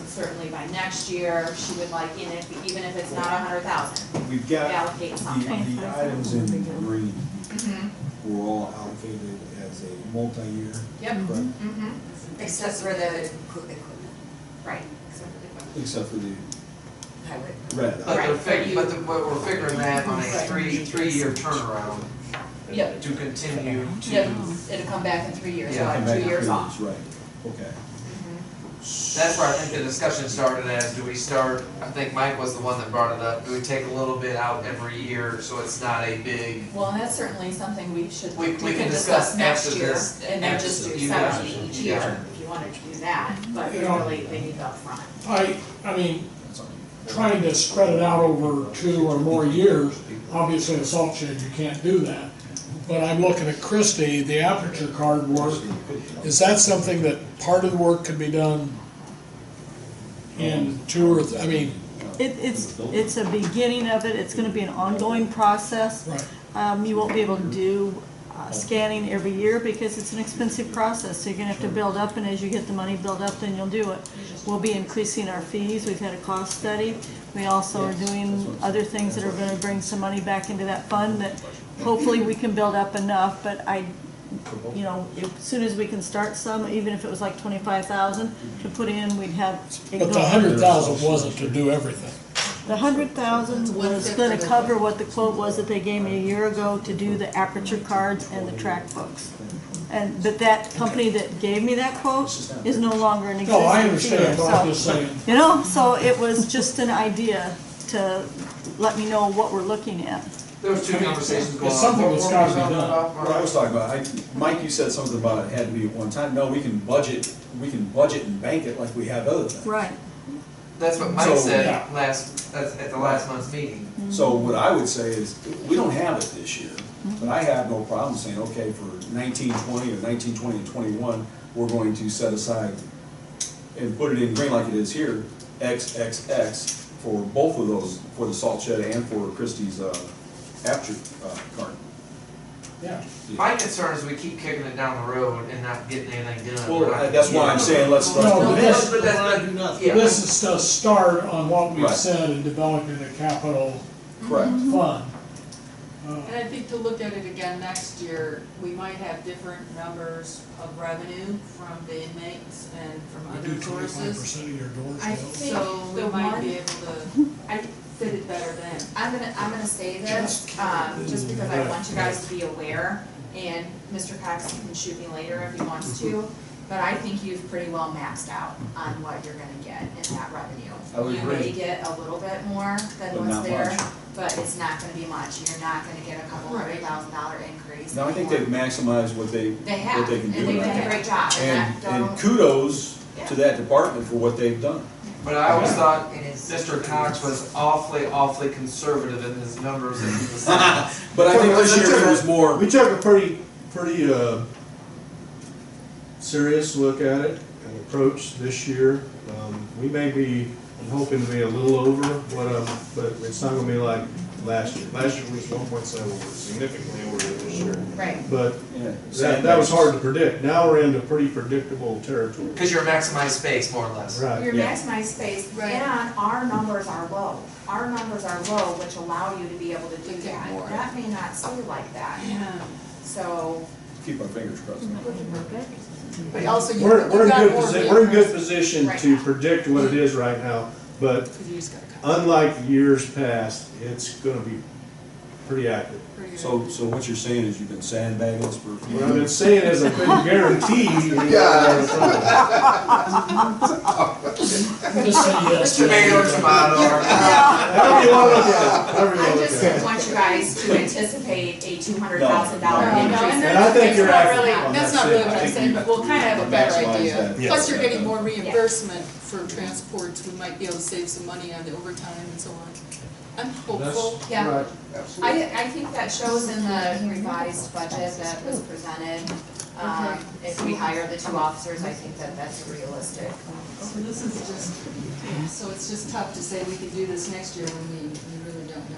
Certainly by next year, she would like, even if it's not 100,000, We've got allocate something. the items in green Mhm. were all allocated as a multi-year. Yep. Correct. Mhm. Except for the equipment, Right. Except for the highway. red. But Right, they're but you- but we're figuring that on a three-year turnaround. Yep. To continue to. Yep, it'll come back in 3 years, so Yeah, I Come have back 2 years to off. Right, okay. That's where I think the discussion started as, do we start, I think Mike was the one that brought it up, do we take a little bit out every year so it's not a big, Well, and that's certainly something we can discuss next after year, this, and then after just do you 70 guys. each Yeah. year, if you wanted to do that, but You know- really, they need the upfront. I mean, trying to spread it out over 2 or more years, obviously a salt shed, you can't do that. But I'm looking at Christie, the aperture card work, is that something that part of the work could be done in 2 or, I mean, It's a beginning of it, it's gonna be an ongoing process. right, You won't be able to do scanning every year because it's an expensive process, so you're gonna have to build up, and as you get the money built up, then you'll do it. We'll be increasing our fees, we've had a cost study. We also are doing other things that are gonna bring some money back into that fund that hopefully we can build up enough, but you know, as soon as we can start some, even if it was like 25,000 to put in, we'd have. but the 100,000 wasn't to do everything. The 100,000 was gonna cover what the quote was that they gave me a year ago to do the aperture cards and the track books. But that company that gave me that quote is no longer in existence. No, I understand, either, but I'm so- just saying, You know, so it was just an idea to let me know what we're looking at. There was two conversations going on. it's something that's gotta be What were we done. talking about, What I was talking about, Mike, you said something about it had to be at one time. No, we can budget and bank it like we have other things. Right. That's what Mike So- said Yeah. at the last month's meeting. So what I would say is, we don't have it this year, but I have no problem saying, okay, for 1920 or 1920 and 21, we're going to set aside and put it in green like it is here, XXX for both of those, for the salt shed and for Christie's aperture card. yeah. My concern is we keep kicking it down the road and not getting anything done. Well, that's why I'm saying let's. No, this- But that's, Do nothing. yeah. This is to start on what we've Right. said in developing a capital Correct. fund. And I think to look at it again next year, we might have different numbers of revenue from the inmates and from We other do sources. 25% of your door I sales. think So we the might one, be able to I, fit it better then. I'm gonna say this, just because I want you guys to be aware, and Mr. Cox can shoot me later if he wants to, but I think you've pretty well maxed out on what you're gonna get in that revenue. I would You may agree. get a little bit more than But what's not there, much. but it's not gonna be much, you're not gonna get a couple $100,000 increase. Now, I think anymore. they've maximized what they They have, what they can and do. they've done a great job, And that don't- kudos Yeah. to that department for what they've done. But I always thought It is. Mr. Cox was awfully conservative in his numbers that he was saying. But I think this year there was more. We took a pretty serious look at it and approach this year. We may be, I'm hoping to be a little over what, but it's not gonna be like last year. Last year was 1.7, we're significantly over this year. Right. But Yeah, that was hard to predict. Now we're into pretty predictable territory. Because you're maximized space, more or less. Right. Your Yeah. maximized space, Right. and our numbers are low. Our numbers are low, which allow you to be able to do To get that. more. That may not seem like that, Yeah. so, Keep our fingers crossed. But also you We're in got good more position, we're in good vehicles. position Right to now. predict what it is right now, but Cause you just gotta cut. unlike years past, it's gonna be pretty accurate. Pretty So, good. so what you're saying is you've been sandbagging us for a few What I've been years? saying is I couldn't guarantee. Guys. Just say yes. Tomato, tomato. However you wanna look at it, however you I wanna look just at it. want you guys to anticipate a $200,000 No, increase. and And I think you're that's not accurate really, on that's that not really too. what I I'm think saying, you- but we'll kind of have a better Maximize idea. that. Yeah. Plus, you're getting more reimbursement for transports, we might be able to save some money on the overtime and so on. I'm hopeful. Yeah. Right. Absolutely. I think that shows in the revised budget that was presented. If we hire the 2 officers, I think that that's realistic. So this is just, so it's just tough to say we can do this next year when we really don't know.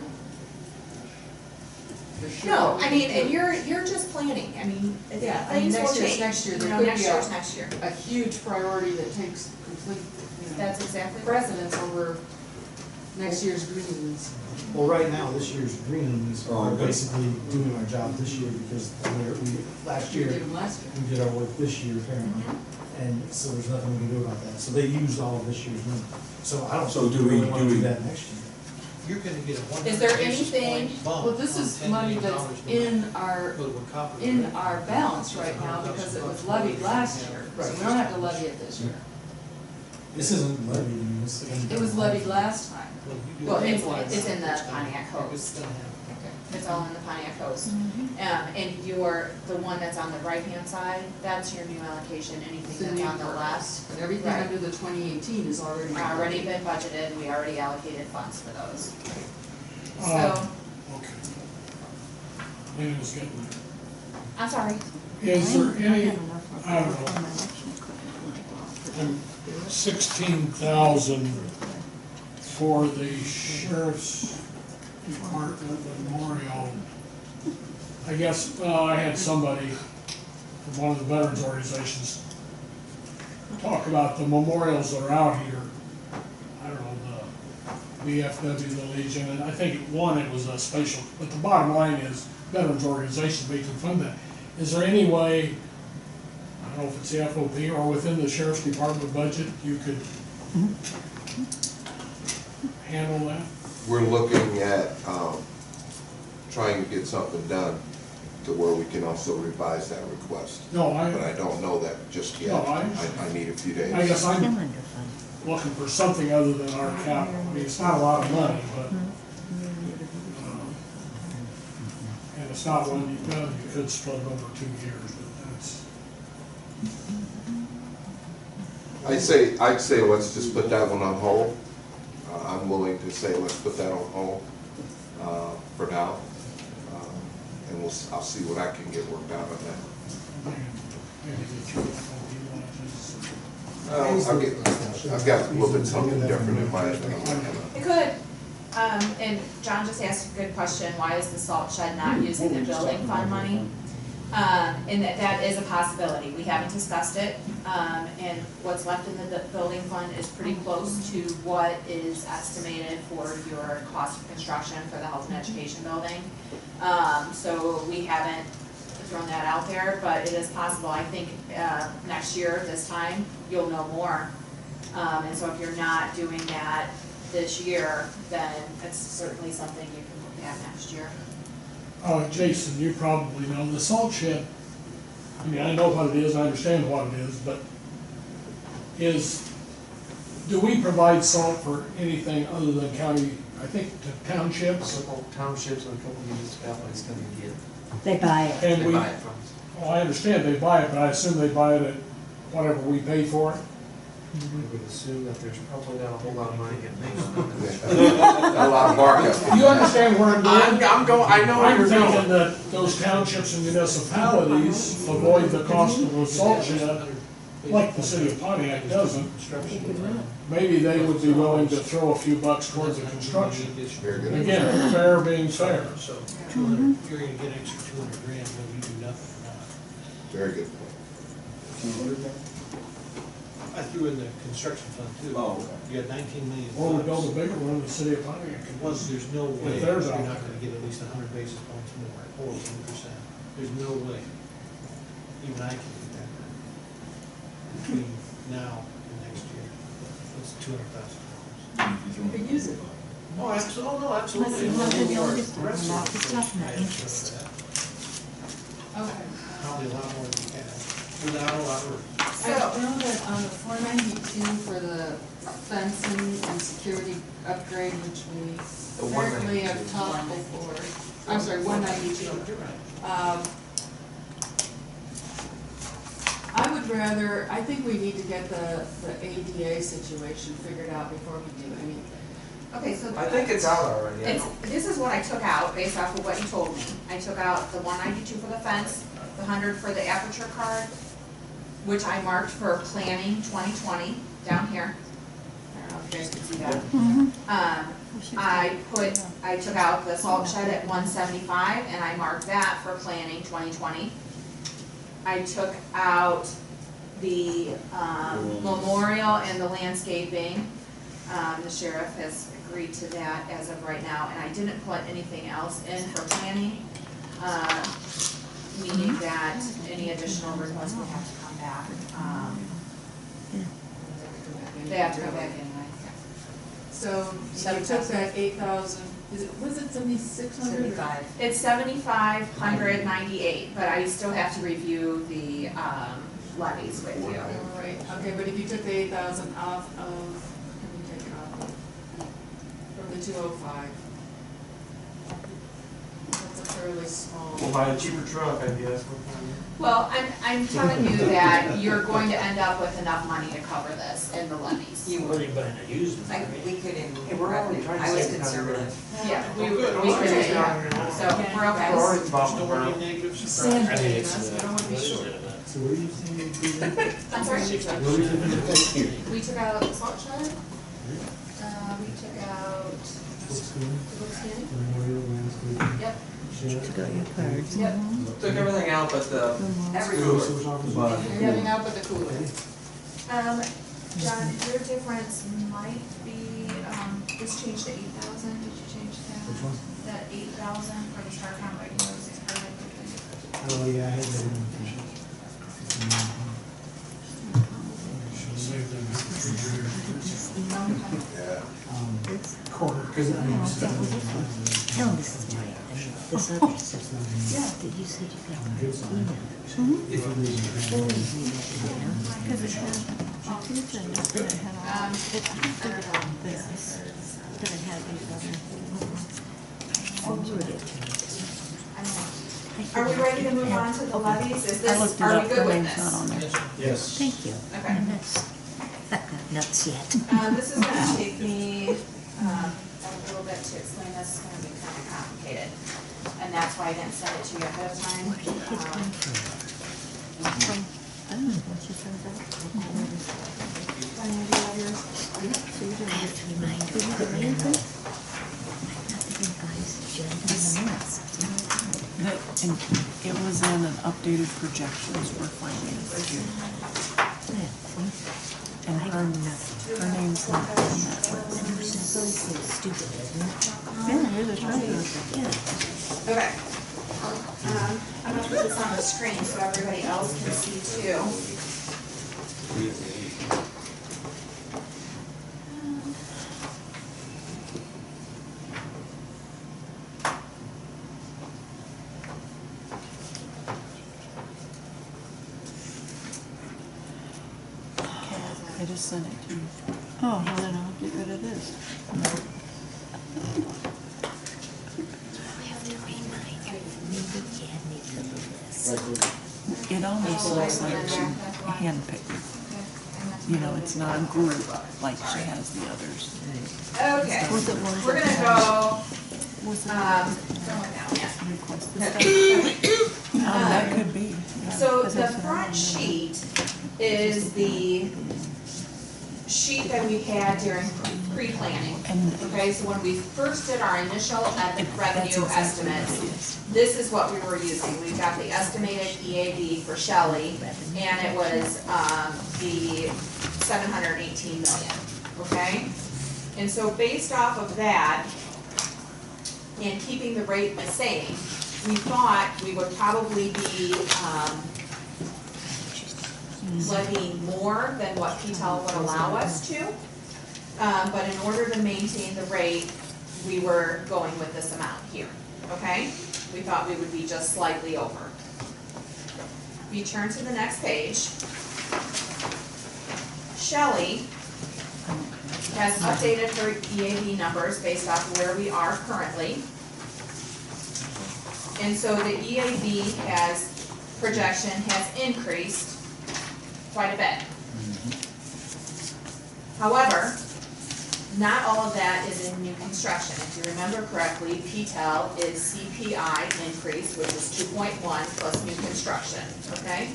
For sure No, what we I can mean, and do. you're just planning, I mean, Yeah, I mean, things will next year's change. next year, You there know, could next be year's next year. a huge priority that takes complete, That's exactly right. precedence over next year's greens. Well, right now, this year's greens Oh, are okay. basically doing our job this year because last We year, did them last year. we did our work this year apparently. And so there's nothing we can do about that. So they used all of this year's money. So I don't So think do we we- really want do to do we- that next year. You're gonna get a one Is there hundred basis anything- point bump Well, this on is $10 money million that's more. in our, But we're confident in that- our balance right now because it was levied last year. So we don't have to levy it this year. This isn't levied, I mean, this is. It was levied last time. Well, you do Well, that it's once, in the it's gonna Pontiac happen. Coast. It's gonna happen. It's all in the Pontiac Coast. And the one that's on the right-hand side, that's your new allocation, It's anything the that's new on the part. left. But everything Right. under the 2018 is already. Already been budgeted, we already allocated funds for those. Uh, So, Okay. Maybe it's getting there. I'm sorry. Is there any, I don't know, 16,000 for the sheriff's department memorial? I guess, I had somebody from one of the veterans organizations talk about the memorials that are out here. I don't know, the VFW, the Legion, and I think it was a special, but the bottom line is veterans organizations, we can fund that. Is there any way, I don't know if it's the FOP or within the sheriff's department budget, you could handle that? We're looking at, trying to get something done to where we can also revise that request. No, But I don't know that just yet. No, I- I need a few days. I guess I'm Still under fund. looking for something other than our capital. I mean, it's not a lot of money, but, and it's not one you could split it over 2 years, but that's, I'd say let's just put that one on hold. I'm willing to say let's put that on hold, for now. And I'll see what I can get worked out on that. maybe the truth will be like this. I've got a little bit something different in mind. It could. And John just asked a good question, why is the salt shed not using the building fund money? And that is a possibility, we haven't discussed it, and what's left in the building fund is pretty close to what is estimated for your cost of construction for the health and education building. So we haven't thrown that out there, but it is possible, I think, next year, this time, you'll know more. And so if you're not doing that this year, then it's certainly something you can look at next year. Jason, you probably know, the salt shed, I mean, I know what it is, I understand what it is, but do we provide salt for anything other than county, I think the townships? Several townships and a couple municipalities come and get it. They buy it. And They we, buy it from us. well, I understand they buy it, but I assume they buy it at whatever we pay for it? I would assume that there's probably not a whole lot of money getting made on it. A lot of markup. Do you understand where I'm going? I'm going, I know where I'm you're thinking going. that those townships and municipalities avoid the cost of a salt shed, like the city of Pontiac doesn't. Maybe they would be willing to throw a few bucks towards the construction. Very good. Again, fair being fair. So 200, you're gonna get extra 200 grand whether you do nothing or not. Very good. I threw in the construction fund too. Oh, okay. You got 19 million. Or we build a bigger one in the city of Pontiac. Once, there's no way If you're there's not out gonna get at least 100 basis points more, or 10%. There's no way. Even I can do that. Between now and next year, it's $200,000. You could use it. Oh, absolutely, no, absolutely. That's nothing you'll get to Rest about. of It's it, not my for interest. that. Okay. Probably a lot more than you have, without a lot of work. I know that on the 492 for the fencing and security upgrade, which we The apparently 192. have talked before. I'm sorry, 192. You're right. I would rather, I think we need to get the ADA situation figured out before we do anything. Okay, so. I think it's out already. I It's, don't- this is what I took out based off of what you told me. I took out the 192 for the fence, the 100 for the aperture card, which I marked for planning 2020 down here. I don't know if you guys can see that. I took out the salt shed at 175 and I marked that for planning 2020. I took out the memorial and the landscaping. The sheriff has agreed to that as of right now, and I didn't put anything else in for planning, meaning that any additional requests would have to come back. They have to come back anyway. So you took that 8,000, was it 7,600? 75. It's 7,598, but I still have to review the levies with you. All right, okay, but if you took the 8,000 off of, can we take it off from the 205? That's a fairly small. We'll buy a cheaper truck, I guess. Well, I'm telling you that you're going to end up with enough money to cover this in the levies. You What are you buying, a used one? Like, we could, Hey, we're already trying to I was save money. conservative. Yeah, we Good, could, okay. yeah. So we're We're okay. already bought Don't one. want any negative Sand surprises. paying us, we don't want to be short. So what are you saying? I'm sorry? What are you thinking? We took out the salt shed. We took out the book scanning. Memorial landscape. Yep, Sheriff. yep. Took everything out but the Everything. Resource officer. You're having out with the cooler. John, your difference might be, this changed to 8,000, did you change that? Which one? That 8,000 for the Starcom radios. Oh, yeah, I had that in. Corner, because I mean, it's No, this is my, this other stuff. Yeah, did you said you got my email? Because it had, it had all, it had this, but it had these other. Forward it to me. Are we ready to move on to the levies? Is I this, looked it are up, we her good with name's not on this? there. Yes. Thank you. Okay. I'm not nuts yet. This is gonna take me, a little bit to explain this, it's gonna be kind of complicated. And that's why I didn't send it to you ahead of time. Where did it come from? I don't know what she said about. Any idea of yours? So you didn't I have get to remind her. Did you get I'm anything? not the revised agenda in the minutes. That, and it was in an updated projections for finance too. And her name's not on that list. So stupid, isn't it? Yeah, you're the treasurer. Yeah. Okay. I'm gonna put this on the screen so everybody else can see too. I just sent it to you. Oh, well then I'll get rid of this. I have to remind her. Maybe Jan needs to do this. It almost looks like she handpicked it. You know, it's not a group like she has the others. Okay, Was it one we're that gonna go, Was it going down, yeah. requested stuff? That could be. yeah, So 'cause the it's not front on there. sheet is the sheet that we had during pre-planning. And Okay, so when we first did our initial that's revenue exactly estimates, what it is. this is what we were using. We've got the estimated EAD for Shelley, and it was, the 718 million, okay? And so based off of that, and keeping the rate the same, we thought we would probably be, levying more than what PTEL would allow us to. But in order to maintain the rate, we were going with this amount here, okay? We thought we would be just slightly over. If you turn to the next page, Shelley has updated her EAV numbers based off of where we are currently. And so the EAV projection has increased quite a bit. However, not all of that is in new construction. If you remember correctly, PTEL is CPI increase, which is 2.1 plus new construction, okay?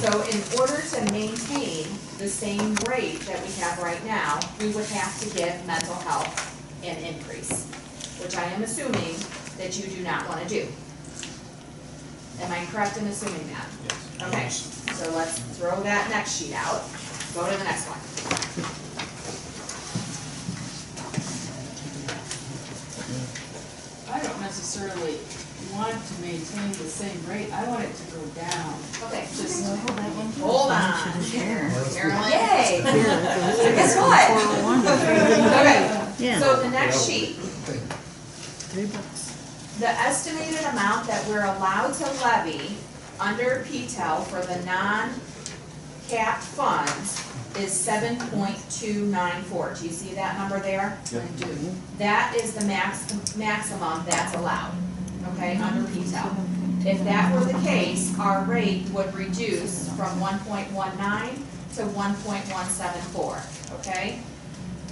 So in order to maintain the same rate that we have right now, we would have to give mental health an increase, which I am assuming that you do not want to do. Am I correct in assuming that? Yes. Okay, so let's throw that next sheet out. Go to the next one. I don't necessarily want to maintain the same rate, I want it to go down. Okay, Just, hold on. Carolyn. Yay! Guess what? Okay, Yeah. so the next sheet, $3. the estimated amount that we're allowed to levy under PTEL for the non-capped funds is 7.294. Do you see that number there? I do. That is the maximum that's allowed, okay, under PTEL. If that were the case, our rate would reduce from 1.19 to 1.174, okay?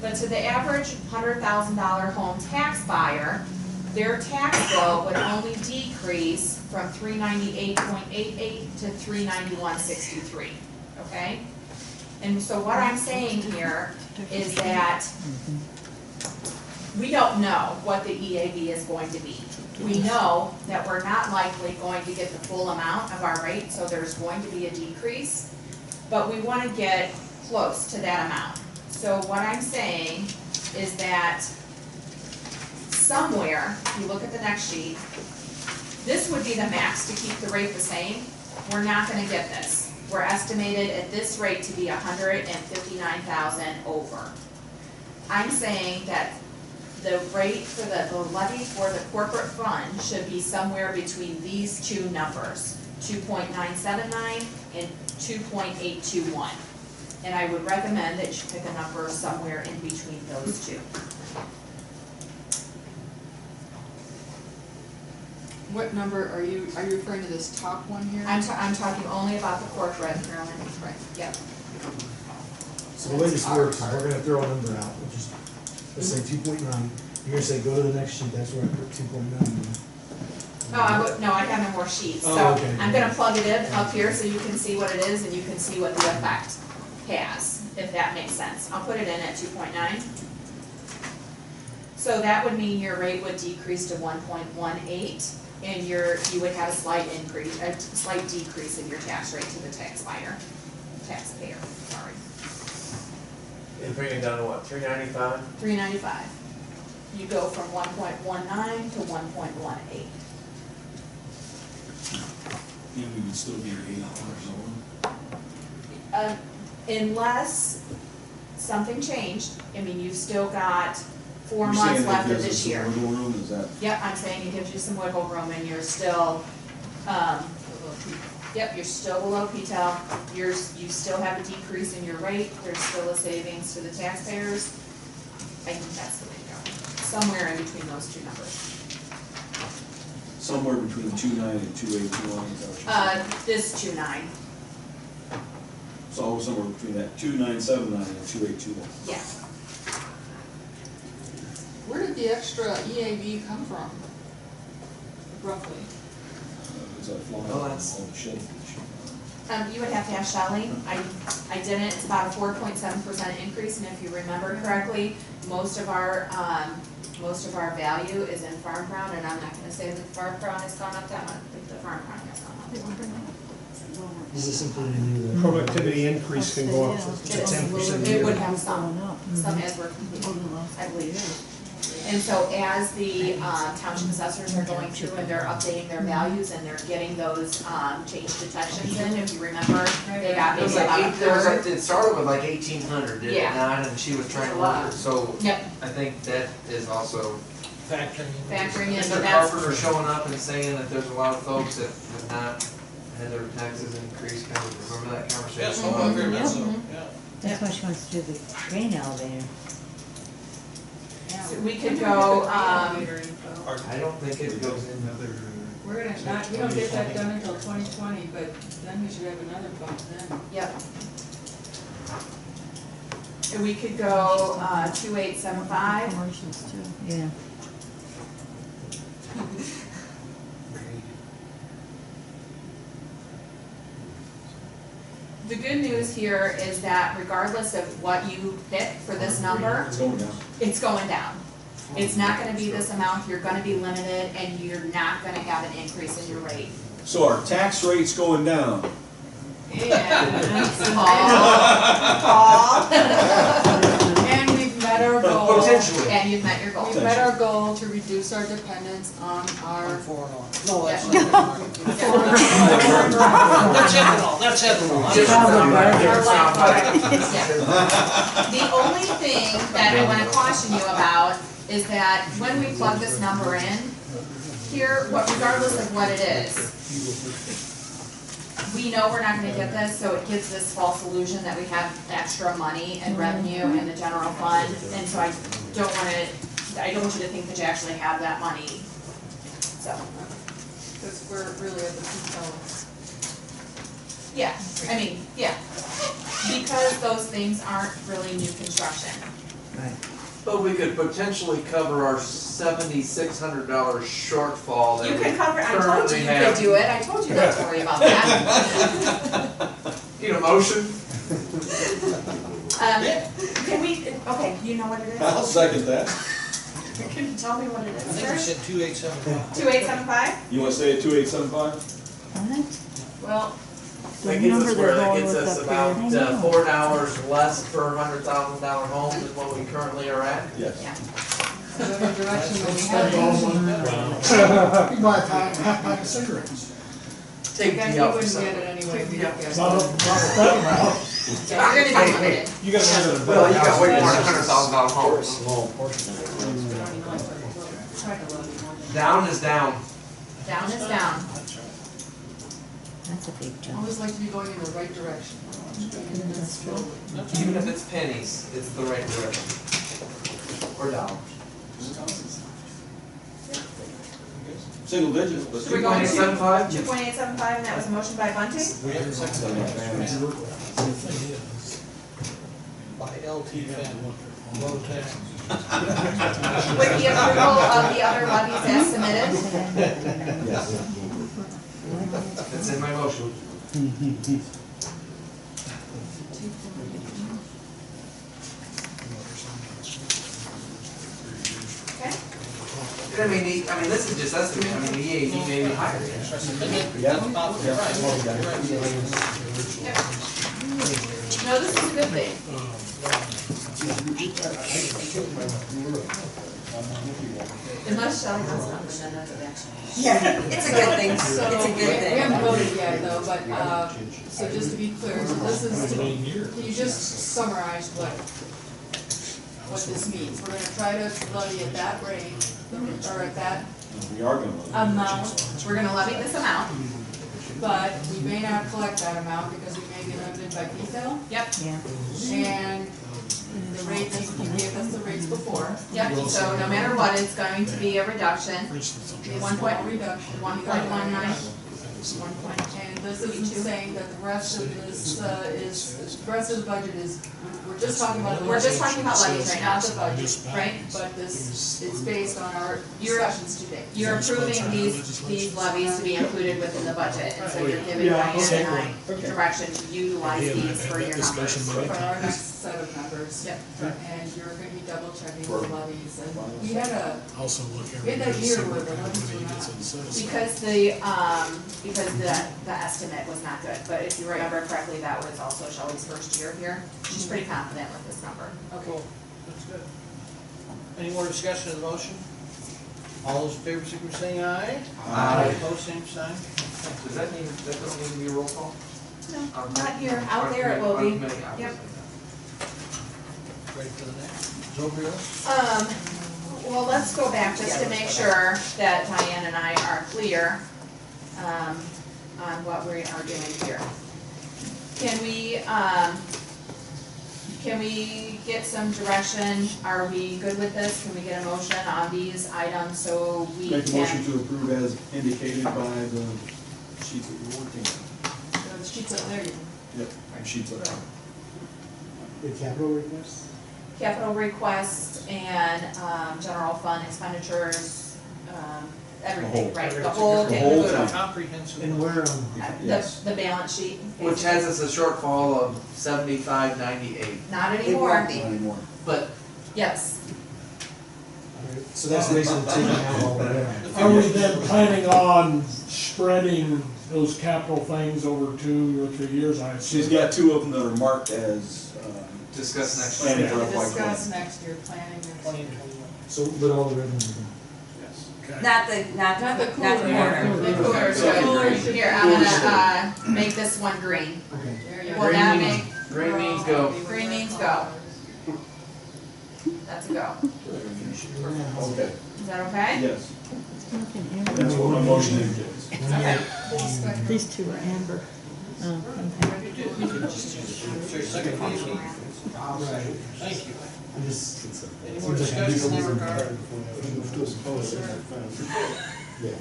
But to the average $100,000 home tax buyer, their tax bill would only decrease from $398.88 to $391.63, okay? And so what I'm saying here is that we don't know what the EAV is going to be. We know that we're not likely going to get the full amount of our rate, so there's going to be a decrease, but we want to get close to that amount. So what I'm saying is that somewhere, if you look at the next sheet, this would be the max to keep the rate the same. We're not going to get this. We're estimated at this rate to be 159,000 over. I'm saying that the rate for the levy for the corporate fund should be somewhere between these two numbers, 2.979 and 2.821. And I would recommend that you pick a number somewhere in between those two. What number are you referring to this top one here? I'm talking only about the corporate, Carolyn. Right. Yep. So the way this works is we're gonna throw a number out, which is, let's say 2.9. You're gonna say, go to the next sheet, that's where I put 2.9. No, I have no more sheets, so Oh, okay. I'm gonna plug it in up here so you can see what it is and you can see what the effect has, if that makes sense. I'll put it in at 2.9. So that would mean your rate would decrease to 1.18 and you would have a slight decrease in your tax rate to the taxpayer, sorry. And bring it down to what, 395? 395. You go from 1.19 to 1.18. And we would still be $8 over. Unless something changed, I mean, you've still got 4 You're months saying left that of gives us this some year. wiggle room, is that? Yep, I'm saying it gives you some wiggle room and you're still, yep, you're still below PTEL. You still have a decrease in your rate, there's still a savings to the taxpayers. I think that's the way to go, somewhere in between those two numbers. Somewhere between 2.9 and 2.821, is that what you're saying? This 2.9, So somewhere between that 2.979 and 2.821. yeah. Where did the extra EAV come from? Roughly. Is that flying Oh, on that's- the shellfish? You would have to ask Shelley. I didn't, it's about a 4.7% increase, and if you remember correctly, most of our value is in farm ground, and I'm not gonna say that the farm ground has gone up that much, but the farm ground has gone up. This is simply a new productivity increase can go up to 10%. It would have some as we're completing, I believe. And so as the township assessors are going through and they're updating their values and they're getting those change detections in, if you remember, they got It was maybe like about a there was third. it started with like 1,800, did it Yeah. not? And she was trying to work it, so Yep. I think that is also. Factoring in, Mr. but that's, Carpenter showing up and saying that there's a lot of folks that have not had their taxes increased, kind of remember that conversation? Yes, oh, very much so, yeah. That's why she wants to do the grain elevator. so we could go, Elevator info. I don't think it goes in. We're gonna not, we don't get that done until 2020, but then we should have another bump then. yep. And we could go 2875. Commercials too. Yeah. The good news here is that regardless of what you pick for this number, It's going down. it's going down. It's not gonna be this amount, you're gonna be limited, and you're not gonna have an increase in your rate. So our tax rate's going down. Paul, And we've met our goal. Potentially. and you've met your goal. We've met our goal to reduce our dependence on our. No, that's Yeah. not. That's ethanol, that's ethanol. The only thing that I wanna caution you about is that when we plug this number in, here, regardless of what it is, we know we're not gonna get this, so it gives this false illusion that we have extra money and revenue in the general fund, and so I don't want you to think that you actually have that money, so. Because we're really at the peak hours. Yeah, I mean, yeah, because those things aren't really new construction. But we could potentially cover our $7,600 shortfall that You we can cover, I told you currently you have. could do it, I told you not to worry about that. Need a motion? Can we, okay, you know what it is? I'll second that. Can you tell me what it I is think you first? said 2875. 2875? You wanna say 2875? Well, That The gets number us they're where that going gets with us up about there. 4 hours less per $100,000 home than what we currently are at. Yes. Yeah. whatever direction we have. You buy a half pack of cigarettes. Take Then the you out for wouldn't some. get it anyway. We don't get it. Not that amount. Yeah, you're gonna be limited. You gotta have it. Well, you got way more than $100,000 homes. Small portion of it. Try to love you more than- Down is down. Down is down. That's a big I jump. always like to be going in the right direction. Even if it's pennies, it's the right direction. Or dollars. Single digits, but. So we're going to 2.875? 2.875, and that was a motion by Bunting? By LT Van, low tax. With the approval of the other levies as submitted? That's in my motion. Okay. I mean, this is just estimate. I mean, the EAD may be higher. No, this is a good thing. Unless Shelley has something, then that's a bad. Yeah, it's a good thing, it's So, a good we thing. haven't voted yet though, but, so just to be clear, so this is, can you just summarize what this means? We're gonna try to levy at that rate, or at that We are gonna. amount, We're gonna levy this amount. but we may not collect that amount because we may be limited by detail. Yep. Yeah. And the rates, you gave us the rates before. Yep, so no matter what, it's going to be a reduction. One point reduction. 1.19. 1 point, and this isn't saying that the rest of this, the rest of the budget is, we're just talking about the. We're just talking about levies right now, Not the budget, right? but this is based on our discussions today. You're approving these levies to be included within the budget, and so you're giving Diane and I direction to utilize these for your numbers. For our next set of numbers. Yep. And you're gonna be double checking the levies, and we had Also look we had that year where the levies were not. Because the estimate was not good, but if you remember correctly, that was also Shelley's first year here. She's pretty confident with this number. Okay. That's good. Any more discussion of the motion? All those in favor, signify by saying aye. Aye. Opposed, same sign. Does that mean, that doesn't need to be a roll call? No, not here, out there it will be. Yep. Ready for the next? Zobrio? Well, let's go back just to make sure that Diane and I are clear, on what we are doing here. Can we get some direction? Are we good with this? Can we get a motion on these items so we can? Make a motion to approve as indicated by the sheets that we're working on. The sheets up there, Yep, sheets up there. The capital request? capital requests and, general fund expenditures, everything, right? The whole, The whole the, thing. Comprehensive. And where, the balance sheet. Which has us a shortfall of 75.98. Not It anymore. won't be. Not anymore. But Yes. so that's basically taking out all of that. Are we then planning on spreading those capital things over 2 or 3 years? I She's assume. got 2 of them that are marked as, discuss next Planning year. for To FY20. discuss next year, planning next 20 year. and 21. So, but all the red ones are gone. yes. Not the Not the corner. cooler. The cooler's good. Here, I'm gonna, make this one green. Okay. There you Will go. that Green make, Green means go. green means go. That's a go. Okay, Is that okay? yes. Looking amber. That's what my motion indicates. Okay. These two are amber. Oh, okay. Is there a second, please? Right. Thank you. I'm just, Any more discussion in that regard?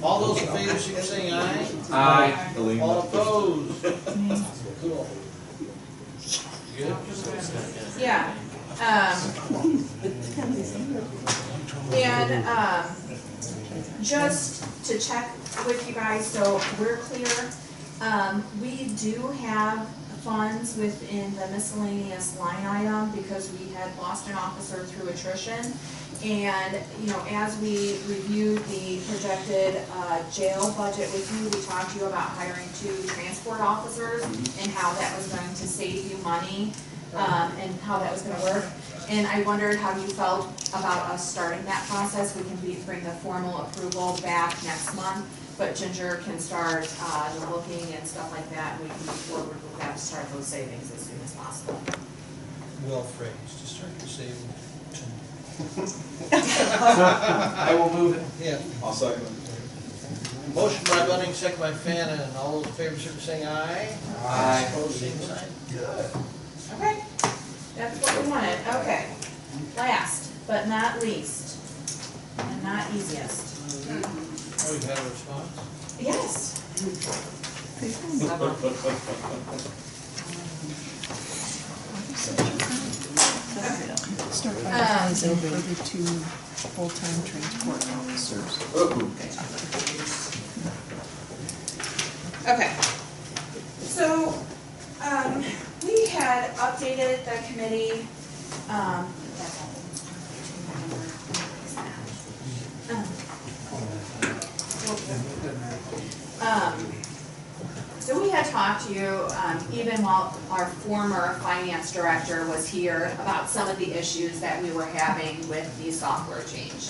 All those in favor, signify by saying aye. Aye. All opposed? Cool. Good? Yeah, and, just to check with you guys, so we're clear, we do have funds within the miscellaneous line item because we had lost an officer through attrition. And, you know, as we reviewed the projected, jail budget with you, we talked to you about hiring 2 transport officers and how that was going to save you money, and how that was gonna work. And I wondered how you felt about us starting that process. We can bring the formal approval back next month, but Ginger can start, the looking and stuff like that. We can move forward with that to start those savings as soon as possible. Well phrased, to start your saving. I will move it. Yeah. I'll second it. Motion by Bunning, second by Fannin. All those in favor, signify by saying aye. Aye. Opposed, same sign. Good. Okay, that's what we wanted, okay. Last, but not least, and not easiest. Oh, you've had a response? Yes. Start advertising for the 2 full-time transport officers. Okay. So, we had updated the committee, so we had talked to you, even while our former finance director was here, about some of the issues that we were having with the software change.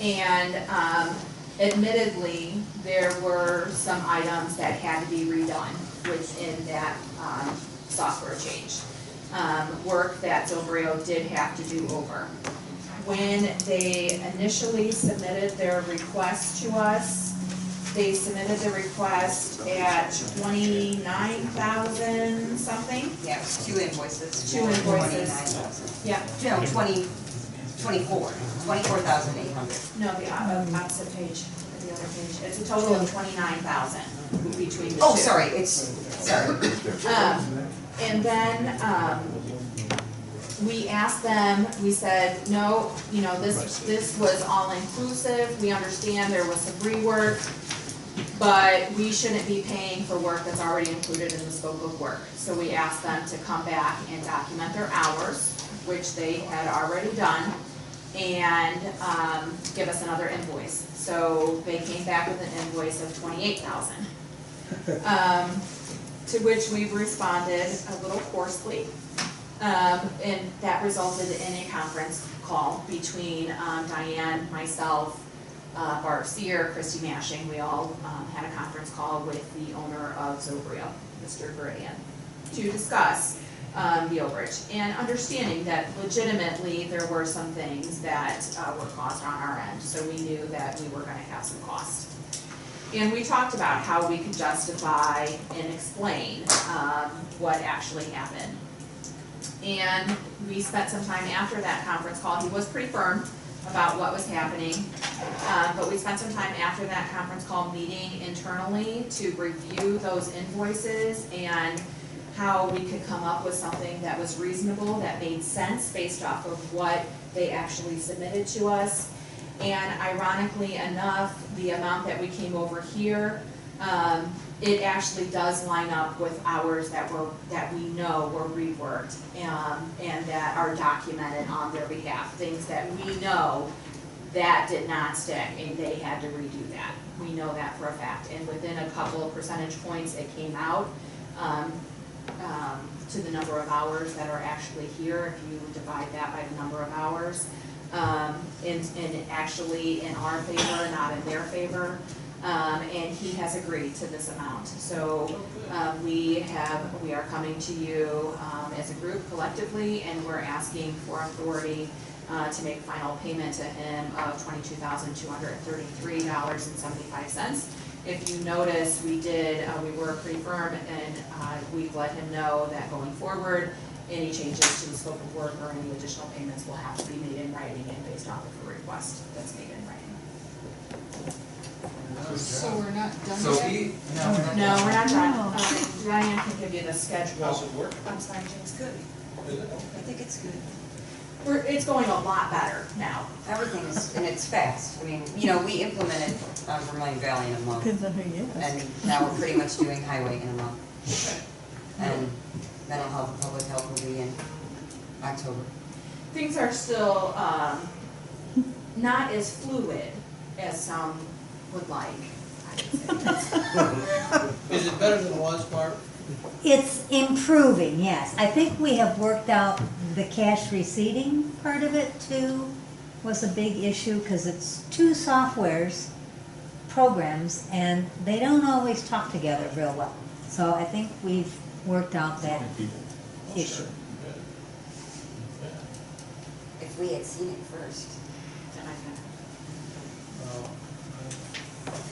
And, admittedly, there were some items that had to be redone within that, software change. Work that Zobrio did have to do over. When they initially submitted their request to us, they submitted the request at 29,000 something. Yeah, 2 invoices. 2 invoices. 29,000. Yeah, No, 24,800. no, the opposite page, the other page. It's a total of 29,000 between the 2. Oh, sorry. And then, we asked them, we said, no, you know, this was all inclusive, we understand there was some rework, but we shouldn't be paying for work that's already included in the scope of work. So we asked them to come back and document their hours, which they had already done, and, give us another invoice. So they came back with an invoice of 28,000. To which we responded a little coarsely, and that resulted in a conference call between Diane, myself, Barb Sear, Christy Mashing. We all had a conference call with the owner of Zobrio, Mr. Veridian, to discuss the overage, and understanding that legitimately there were some things that were caused on our end, so we knew that we were gonna have some costs. And we talked about how we could justify and explain what actually happened. And we spent some time after that conference call. He was pretty firm about what was happening, but we spent some time after that conference call meeting internally to review those invoices and how we could come up with something that was reasonable, that made sense based off of what they actually submitted to us. And ironically enough, the amount that we came over here, it actually does line up with hours that we know were reworked, and that are documented on their behalf. Things that we know that did not stick, and they had to redo that. We know that for a fact. And within a couple of percentage points, it came out to the number of hours that are actually here, if you divide that by the number of hours. And actually in our favor, not in their favor. And he has agreed to this amount. So we are coming to you as a group collectively, and we're asking for authority to make a final payment to him of $22,233.75. If you notice, we were pretty firm, and we've let him know that going forward, any changes to the scope of work or any additional payments will have to be made in writing and based off of a request that's made in writing. So we're not done So yet? No, we're not done. Diane can give you the schedule. How's it work? I'm sorry, James, good. Is it? I think it's good. It's going a lot better now. Everything is, and it's fast. I mean, you know, we implemented Vermillion Valley in a month. Depends on who you ask. And now we're pretty much doing highway in a month. And mental health and public health will be in October. Things are still not as fluid as some would like, I would say. Is it better than it was, Barb? It's improving, yes. I think we have worked out the cash receipting part of it too, was a big issue, because it's two softwares, programs, and they don't always talk together real well. So I think we've worked out that issue. If we had seen it first.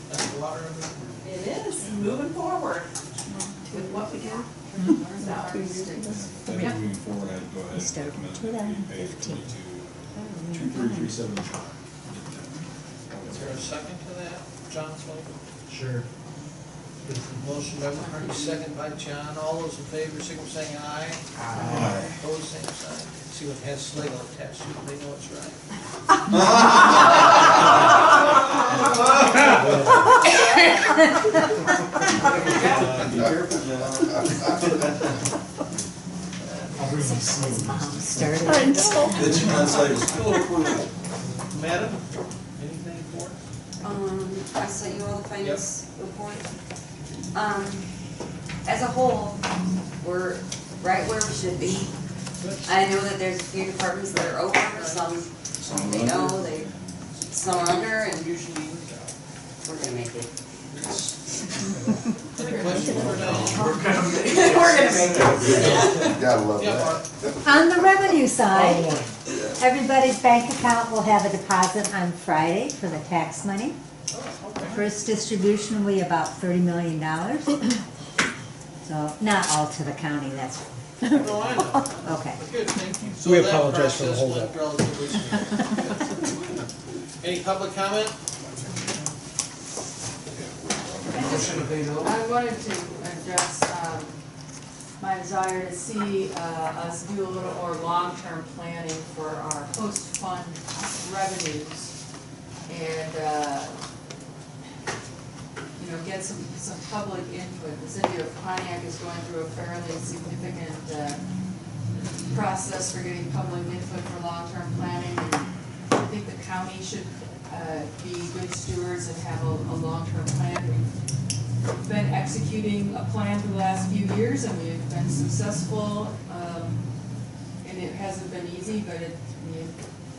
That's the water of it? It is, moving forward with what we got. I think moving forward, I'd go ahead We and started recommend in that we pay 2015. 23,375. Is there a second to that, John Swain? Sure. Motion by Marty, second by John. All those in favor, signal saying aye. Aye. Opposed, same sign. See what has Slagle attached to it, they know it's right. Be careful, John. I'll bring you some. Started. Did you not say school approval? Madam, anything for us? I sent you all the finance report. As a whole, we're right where we should be. I know that there's a few departments that are over, some they know, some are under, and Usually. we're gonna make it. Any questions for Diane? We're gonna make it. Gotta love Yeah, that. Barb. On the revenue side, everybody's bank account will have a deposit on Friday for the tax money. First distribution will be about $30 million. So, not all to the county, that's, No, I know. okay. Good, thank you. So We that apologize for the process holdup. went relatively smooth. Any public comment? I wanted to address my desire to see us do a little more long-term planning for our post-fund revenues, and get some public input. The city of Pontiac is going through a fairly significant process for getting public input for long-term planning, and I think the county should be good stewards and have a long-term plan. We've been executing a plan for the last few years, and we've been successful, and it hasn't been easy, but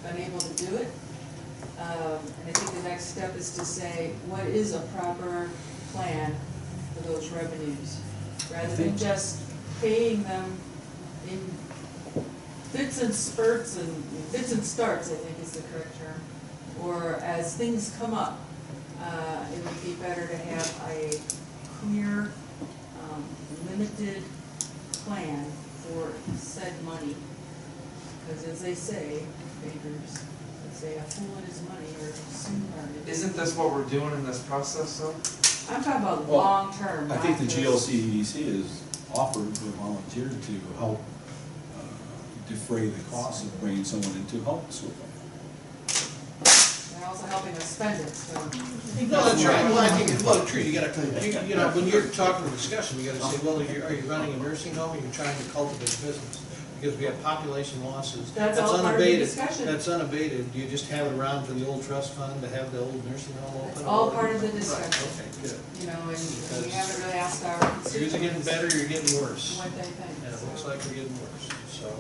been able to do it. And I think the next step is to say, what is a proper plan for those revenues? Rather than just paying them in fits and spurts and fits and starts, I think is the correct term, or as things come up. It would be better to have a clear, limited plan for said money. Because as they say, bankers, they say a fool and his money are soon learned. Isn't this what we're doing in this process though? I'm talking about Well, long-term. I think the not just- GLCEDC has offered to volunteer to help defray the cost of bringing someone into help school. They're also helping us spend it, so. No, that's right, well, I think, well, true, you gotta, you know, when you're talking a discussion, you gotta say, well, are you running a nursing home, or you're trying to cultivate business? Because we have population losses. That's all part of the unabated. discussion. That's unabated, do you just have it around for the old trust fund to have the old nursing home open? It's all part of the discussion. Right, okay, good. You know, and we haven't really asked our You're either getting better or you're getting worse. what they think. And it looks so. like we're getting worse, so.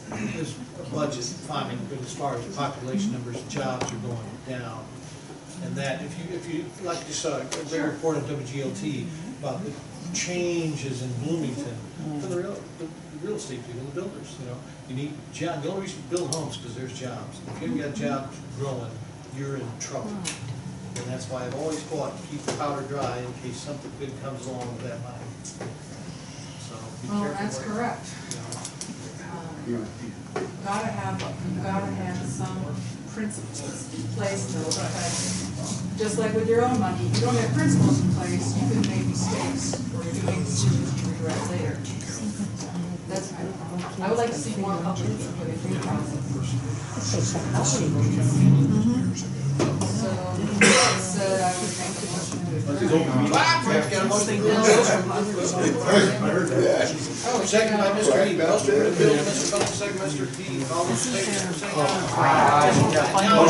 This budget, fine, but as far as population numbers, jobs are going down. And that, if you, like you saw, a great report on WGLT about the changes in Bloomington for the real estate people, the builders, you know. You need jobs, the only reason you build homes is because there's jobs. If you've got jobs growing, you're in trouble. And that's why I've always fought to keep the powder dry in case something good comes along with that money. So be Well, careful. that's what- correct. you know. You've gotta have some principles in place though, because just like with your own money, if you don't have principles in place, you can make mistakes or you can make decisions you regret later. That's right. I would like to see more public input in the process. So, I would make the motion to Oh, second by Mr. Heath, motion for the bill, Mr. Bowles, second by Mr. Heath, all those in favor, say aye. Now,